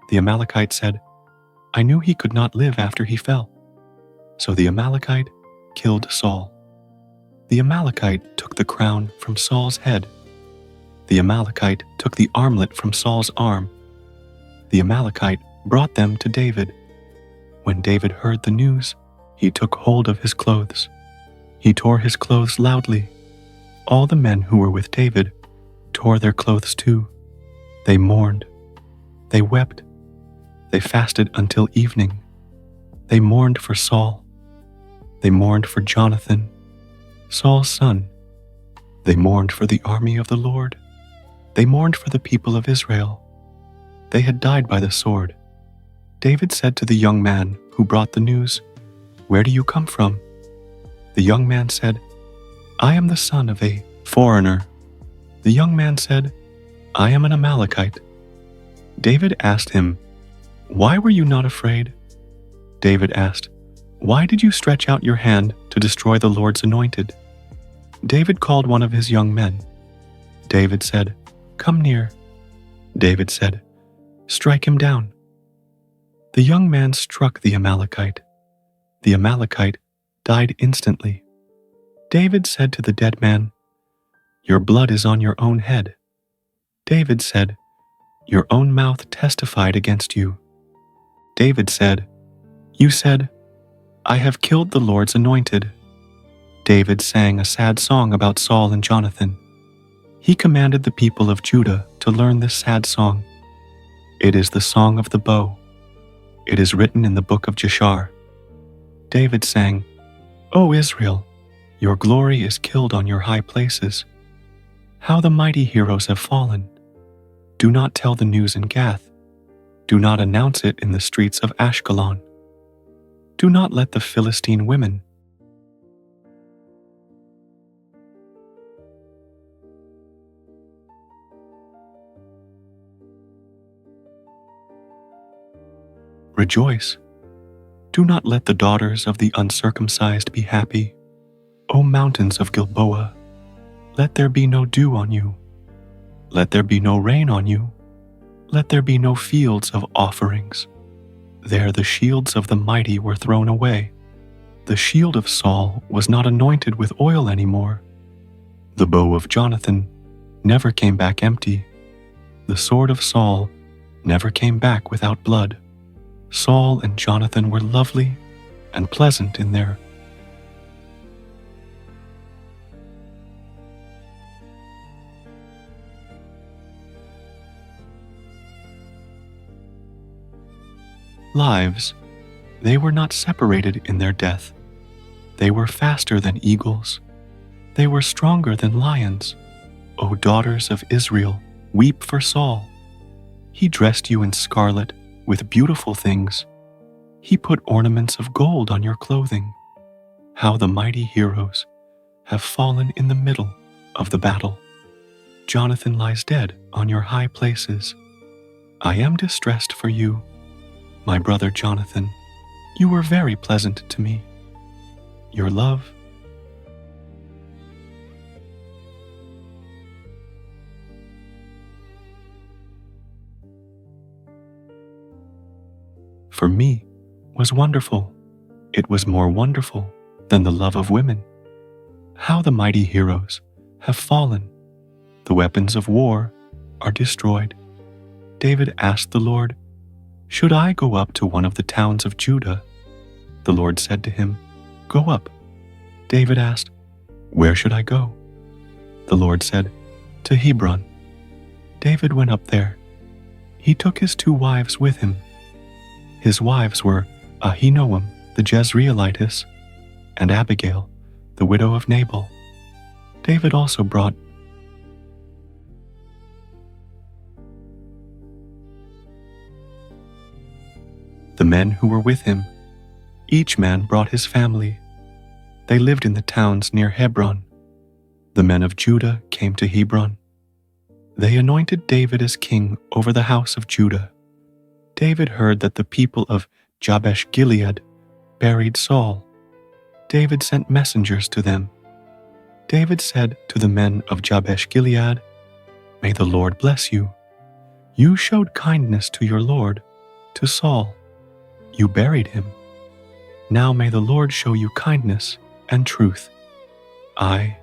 The Amalekite said, "I knew he could not live after he fell." So the Amalekite killed Saul. The Amalekite took the crown from Saul's head. The Amalekite took the armlet from Saul's arm. The Amalekite brought them to David. When David heard the news, he took hold of his clothes. He tore his clothes loudly. All the men who were with David tore their clothes too. They mourned. They wept. They fasted until evening. They mourned for Saul. They mourned for Jonathan, Saul's son. They mourned for the army of the Lord. They mourned for the people of Israel. They had died by the sword. David said to the young man who brought the news, "Where do you come from?" The young man said, "I am the son of a foreigner." The young man said, "I am an Amalekite." David asked him, "Why were you not afraid?" David asked, "Why did you stretch out your hand to destroy the Lord's anointed?" David called one of his young men. David said, "Come near." David said, "Strike him down." The young man struck the Amalekite. The Amalekite died instantly. David said to the dead man, "Your blood is on your own head." David said, "Your own mouth testified against you." David said, "You said, 'I have killed the Lord's anointed.'" David sang a sad song about Saul and Jonathan. He commanded the people of Judah to learn this sad song. It is the song of the bow. It is written in the book of Jashar. David sang, "O Israel, your glory is killed on your high places. How the mighty heroes have fallen. Do not tell the news in Gath. Do not announce it in the streets of Ashkelon. Do not let the Philistine women rejoice. Do not let the daughters of the uncircumcised be happy. O mountains of Gilboa, let there be no dew on you. Let there be no rain on you. Let there be no fields of offerings. There the shields of the mighty were thrown away. The shield of Saul was not anointed with oil anymore. The bow of Jonathan never came back empty. The sword of Saul never came back without blood. Saul and Jonathan were lovely and pleasant in their lives. They were not separated in their death. They were faster than eagles. They were stronger than lions. O daughters of Israel, weep for Saul. He dressed you in scarlet with beautiful things. He put ornaments of gold on your clothing. how the mighty heroes have fallen in the middle of the battle. Jonathan lies dead on your high places. I am distressed for you, my brother Jonathan. You were very pleasant to me. Your love for me was wonderful. It was more wonderful than the love of women. How the mighty heroes have fallen. The weapons of war are destroyed. David asked the Lord, "Should I go up to one of the towns of Judah?" The Lord said to him, "Go up." David asked, "Where should I go?" The Lord said, "To Hebron." David went up there. He took his 2 wives with him. His wives were Ahinoam the Jezreelitess and Abigail, the widow of Nabal. David also brought the men who were with him. Each man brought his family. They lived in the towns near Hebron. The men of Judah came to Hebron. They anointed David as king over the house of Judah. David heard that the people of Jabesh Gilead buried Saul. David sent messengers to them. David said to the men of Jabesh Gilead, "May the Lord bless you. You showed kindness to your Lord, to Saul. You buried him. Now may the Lord show you kindness and truth. I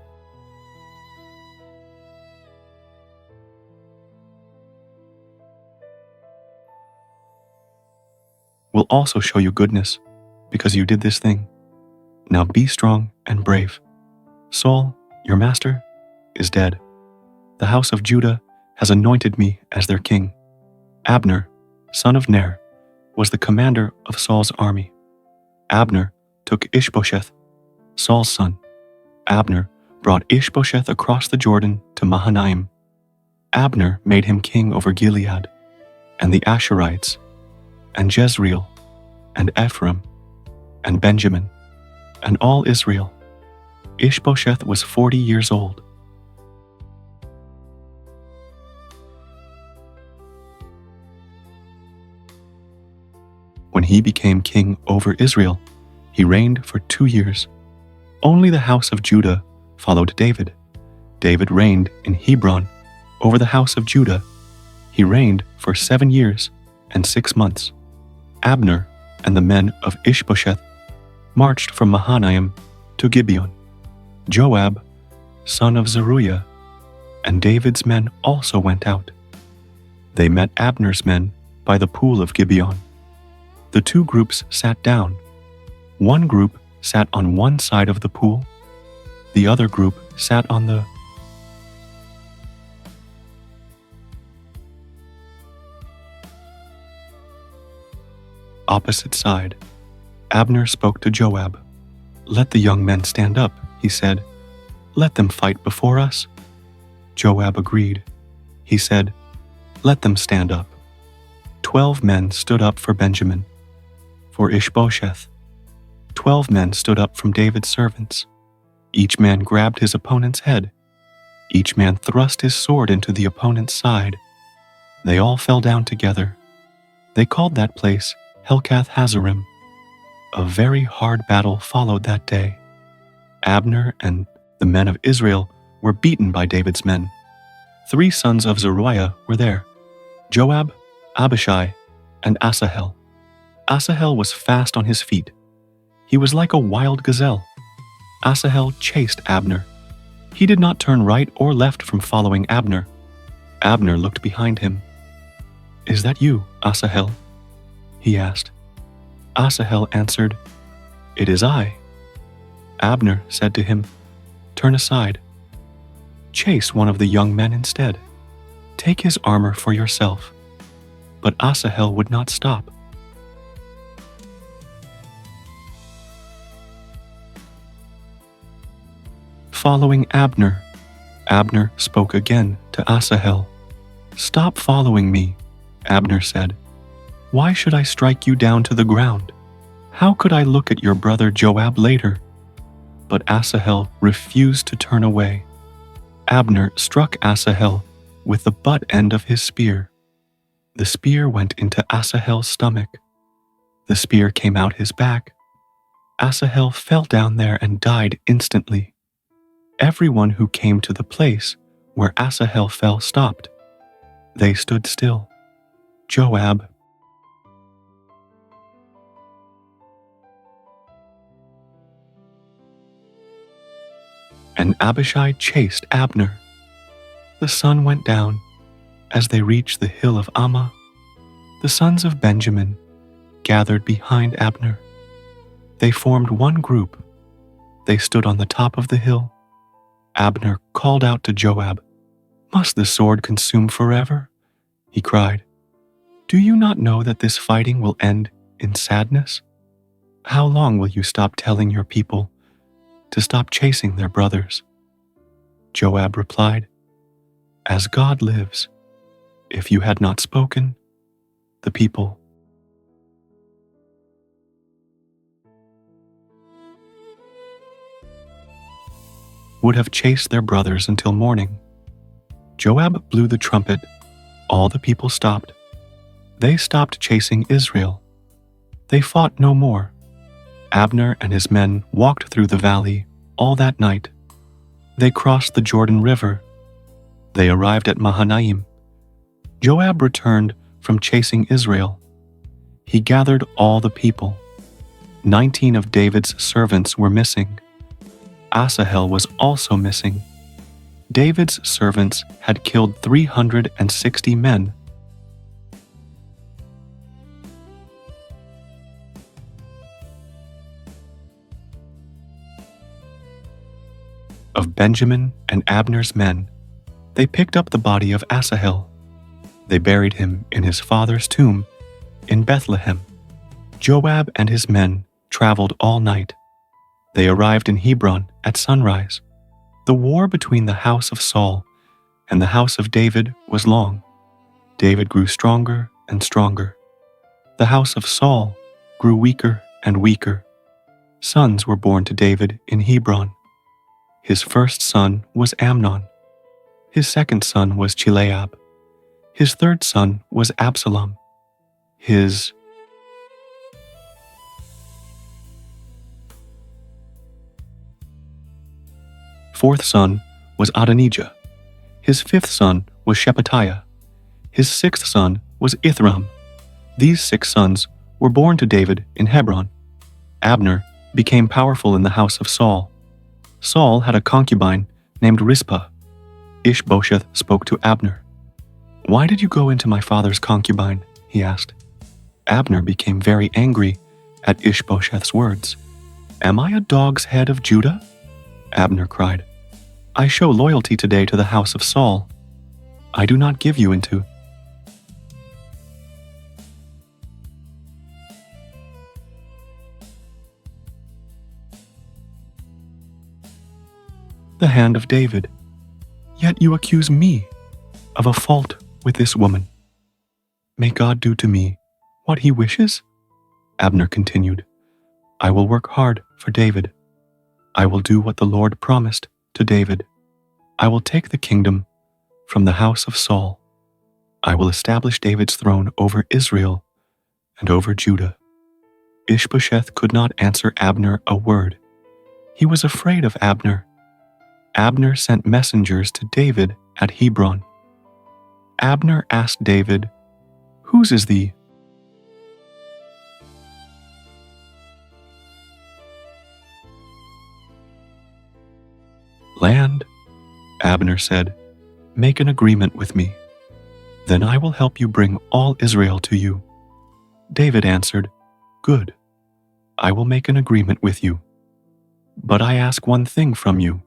will also show you goodness, because you did this thing. Now be strong and brave. Saul, your master, is dead. The house of Judah has anointed me as their king. Abner, son of Ner, was the commander of Saul's army. Abner took Ishbosheth, Saul's son. Abner brought Ishbosheth across the Jordan to Mahanaim. Abner made him king over Gilead, and the Asherites, and Jezreel, and Ephraim, and Benjamin, and all Israel. Ishbosheth was 40 years old. When he became king over Israel, he reigned for 2 years. Only the house of Judah followed David. David reigned in Hebron over the house of Judah. He reigned for 7 years and 6 months. Abner and the men of Ishbosheth marched from Mahanaim to Gibeon. Joab, son of Zeruiah, and David's men also went out. They met Abner's men by the pool of Gibeon. The 2 groups sat down. One group sat on one side of the pool. The other group sat on the opposite side. Abner spoke to Joab. "Let the young men stand up," he said. "Let them fight before us." Joab agreed. He said, "Let them stand up." 12 men stood up for Benjamin, for Ishbosheth. 12 men stood up from David's servants. Each man grabbed his opponent's head. Each man thrust his sword into the opponent's side. They all fell down together. They called that place Helkath Hazarim. A very hard battle followed that day. Abner and the men of Israel were beaten by David's men. 3 sons of Zeruiah were there: Joab, Abishai, and Asahel. Asahel was fast on his feet. He was like a wild gazelle. Asahel chased Abner. He did not turn right or left from following Abner. Abner looked behind him. "Is that you, Asahel?" he asked. Asahel answered, "It is I." Abner said to him, "Turn aside. Chase one of the young men instead. Take his armor for yourself." But Asahel would not stop. Following Abner, Abner spoke again to Asahel. "Stop following me," Abner said. "Why should I strike you down to the ground? How could I look at your brother Joab later? but Asahel refused to turn away. Abner struck Asahel with the butt end of his spear. The spear went into Asahel's stomach. The spear came out his back. Asahel fell down there and died instantly. Everyone who came to the place where Asahel fell stopped. They stood still. Joab and Abishai chased Abner. The sun went down. As they reached the hill of Ammah, the sons of Benjamin gathered behind Abner. They formed one group. They stood on the top of the hill. Abner called out to Joab, "Must the sword consume forever?" He cried, "Do you not know that this fighting will end in sadness? How long will you stop telling your people to stop chasing their brothers?" Joab replied, "As God lives, if you had not spoken, the people would have chased their brothers until morning." Joab blew the trumpet. All the people stopped. They stopped chasing Israel. They fought no more. Abner and his men walked through the valley all that night. They crossed the Jordan River. They arrived at Mahanaim. Joab returned from chasing Israel. He gathered all the people. 19 of David's servants were missing. Asahel was also missing. David's servants had killed 360 men. Of Benjamin and Abner's men, they picked up the body of Asahel. They buried him in his father's tomb in Bethlehem. Joab and his men traveled all night. They arrived in Hebron at sunrise. The war between the house of Saul and the house of David was long. David grew stronger and stronger. The house of Saul grew weaker and weaker. Sons were born to David in Hebron. His first son was Amnon. His second son was Chileab. His third son was Absalom. His fourth son was Adonijah. His fifth son was Shephatiah. His sixth son was Ithram. These 6 sons were born to David in Hebron. Abner became powerful in the house of Saul. Saul had a concubine named Rizpah. Ishbosheth spoke to Abner. "Why did you go into my father's concubine?" he asked. Abner became very angry at Ishbosheth's words. "Am I a dog's head of Judah?" Abner cried. "I show loyalty today to the house of Saul. I do not give you into the hand of David. Yet you accuse me of a fault with this woman. May God do to me what he wishes?" Abner continued, "I will work hard for David. I will do what the Lord promised to David. I will take the kingdom from the house of Saul. I will establish David's throne over Israel and over Judah." Ishbosheth could not answer Abner a word. He was afraid of Abner. Abner sent messengers to David at Hebron. Abner asked David, "Whose is the land?" Abner said, "Make an agreement with me. Then I will help you bring all Israel to you." David answered, "Good. I will make an agreement with you. But I ask one thing from you.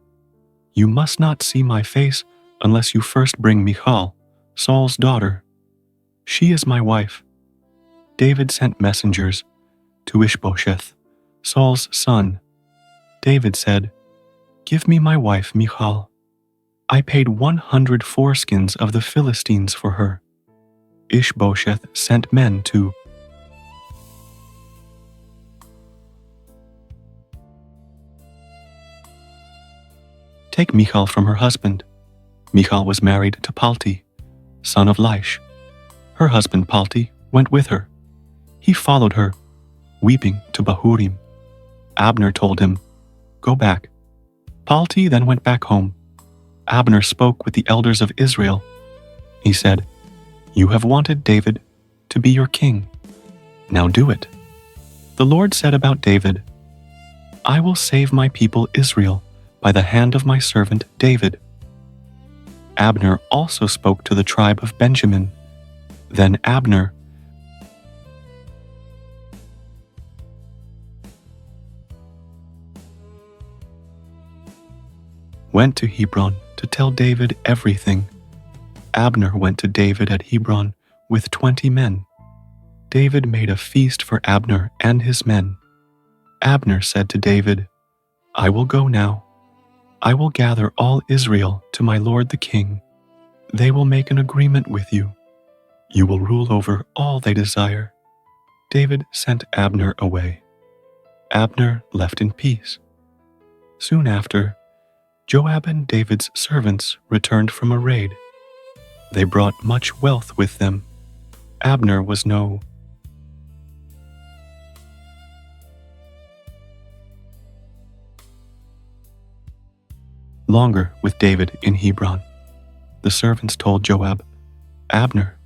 You must not see my face unless you first bring Michal, Saul's daughter. She is my wife." David sent messengers to Ishbosheth, Saul's son. David said, "Give me my wife Michal. I paid 100 foreskins of the Philistines for her." Ishbosheth sent men to Take Michal from her husband. Michal was married to Palti, son of Laish. Her husband Palti went with her. He followed her, weeping, to Bahurim. Abner told him, "Go back." Palti then went back home. Abner spoke with the elders of Israel. He said, "You have wanted David to be your king. Now do it." The Lord said about David, "I will save my people Israel by the hand of my servant David." Abner also spoke to the tribe of Benjamin. Then Abner went to Hebron to tell David everything. Abner went to David at Hebron with 20 men. David made a feast for Abner and his men. Abner said to David, "I will go now. I will gather all Israel to my lord the king. They will make an agreement with you. You will rule over all they desire." David sent Abner away. Abner left in peace. Soon after, Joab and David's servants returned from a raid. They brought much wealth with them. Abner was no longer with David in Hebron. The servants told Joab, "Abner,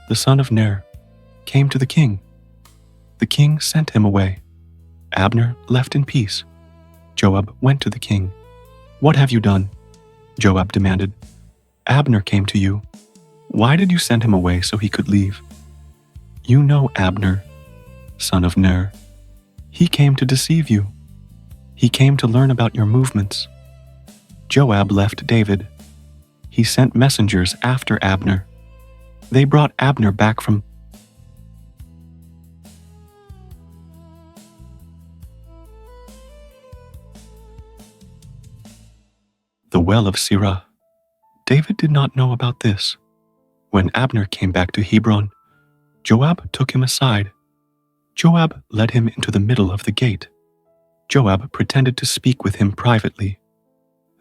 the son of Ner, came to the king." The king sent him away. Abner left in peace. Joab went to the king. "What have you done?" Joab demanded. "Abner came to you. Why did you send him away so he could leave?" "You know Abner, son of Ner. He came to deceive you. He came to learn about your movements." Joab left David. He sent messengers after Abner. They brought Abner back from the well of Sirah. David did not know about this. When Abner came back to Hebron, Joab took him aside. Joab led him into the middle of the gate. Joab pretended to speak with him privately.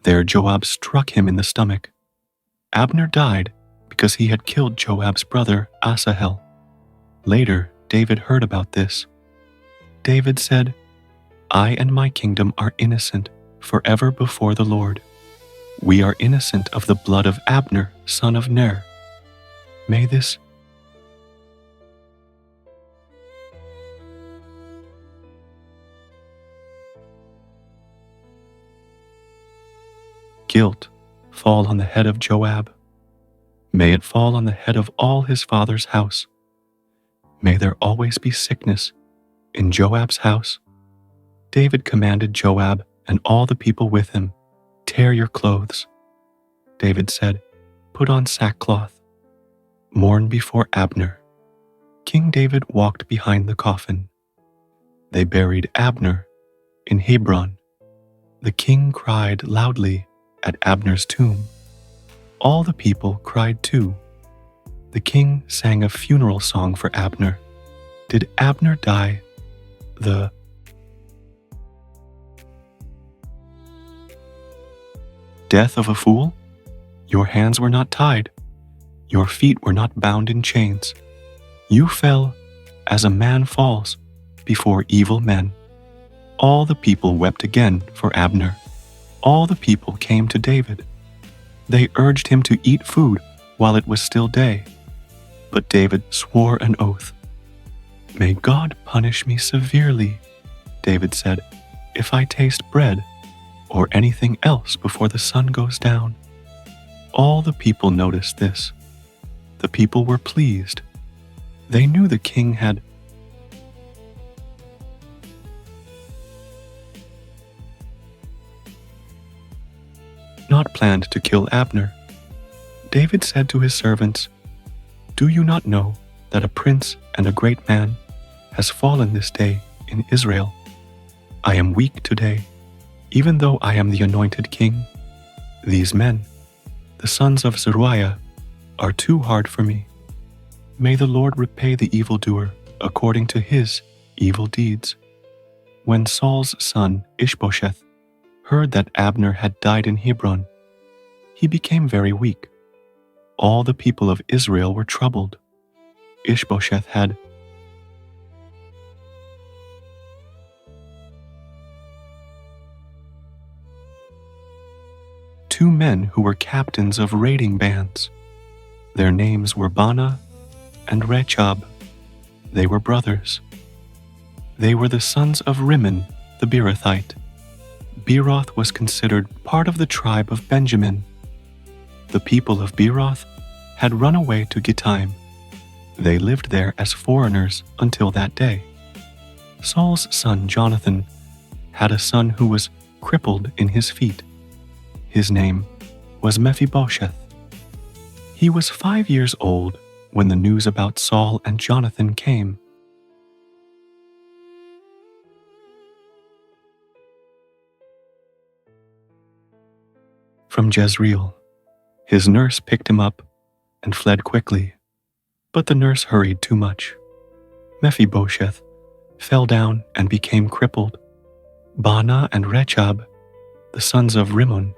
There Joab struck him in the stomach. Abner died because he had killed Joab's brother Asahel. Later, David heard about this. David said, "I and my kingdom are innocent forever before the Lord. We are innocent of the blood of Abner, son of Ner. May this guilt fall on the head of Joab. May it fall on the head of all his father's house. May there always be sickness in Joab's house." David commanded Joab and all the people with him, "Tear your clothes." David said, "Put on sackcloth. Mourn before Abner." King David walked behind the coffin. They buried Abner in Hebron. The king cried loudly at Abner's tomb. All the people cried too. The king sang a funeral song for Abner. Did Abner die the death of a fool? Your hands were not tied. Your feet were not bound in chains. You fell as a man falls before evil men. All the people wept again for Abner. All the people came to David. They urged him to eat food while it was still day. But David swore an oath. "May God punish me severely," David said, "if I taste bread or anything else before the sun goes down." All the people noticed this. The people were pleased. They knew the king had not planned to kill Abner. David said to his servants, "Do you not know that a prince and a great man has fallen this day in Israel? I am weak today, even though I am the anointed king. These men, the sons of Zeruiah, are too hard for me. May the Lord repay the evildoer according to his evil deeds." When Saul's son Ishbosheth heard that Abner had died in Hebron, he became very weak. All the people of Israel were troubled. Ishbosheth had two men who were captains of raiding bands. Their names were Baanah and Rechab. They were brothers. They were the sons of Rimmon the Beerothite. Beeroth was considered part of the tribe of Benjamin. The people of Beeroth had run away to Gittaim. They lived there as foreigners until that day. Saul's son Jonathan had a son who was crippled in his feet. His name was Mephibosheth. He was 5 years old when the news about Saul and Jonathan came. From Jezreel, his nurse picked him up and fled quickly, but the nurse hurried too much. Mephibosheth fell down and became crippled. Baanah and Rechab, the sons of Rimmon,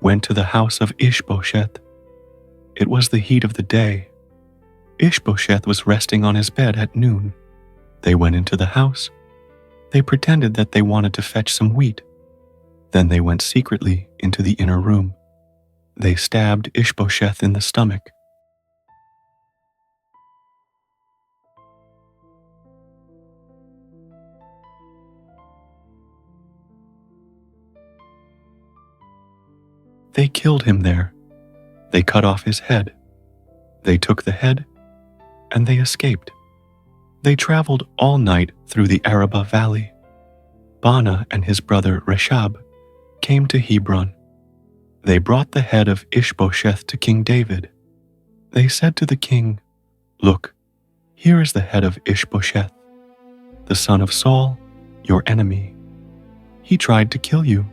went to the house of Ishbosheth. It was the heat of the day. Ishbosheth was resting on his bed at noon. They went into the house. They pretended that they wanted to fetch some wheat. Then they went secretly into the inner room. They stabbed Ishbosheth in the stomach. They killed him there. They cut off his head. They took the head, and they escaped. They traveled all night through the Arabah Valley. Baanah and his brother Rechab came to Hebron. They brought the head of Ishbosheth to King David. They said to the king, "Look, here is the head of Ishbosheth, the son of Saul, your enemy. He tried to kill you.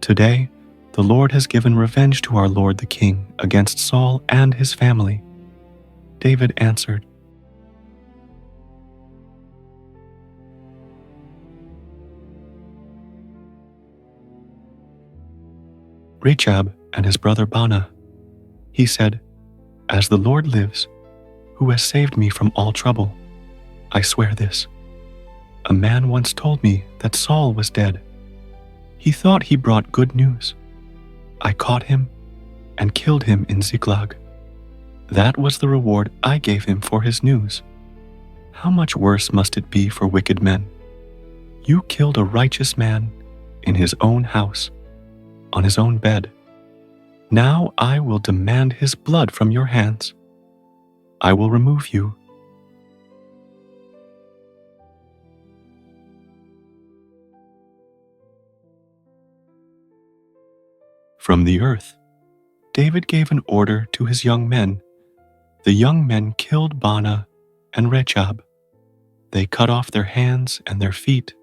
Today, the Lord has given revenge to our lord the king against Saul and his family." David answered, Rechab and his brother Baanah. He said, "As the Lord lives, who has saved me from all trouble, I swear this. A man once told me that Saul was dead. He thought he brought good news. I caught him and killed him in Ziklag. That was the reward I gave him for his news. How much worse must it be for wicked men? You killed a righteous man in his own house, on his own bed. Now I will demand his blood from your hands. I will remove you. From the earth, David gave an order to his young men. The young men killed Baanah and Rechab. They cut off their hands and their feet.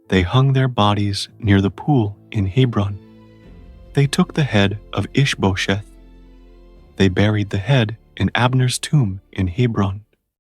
They hung their bodies near the pool in Hebron. They took the head of Ishbosheth. They buried the head in Abner's tomb in Hebron.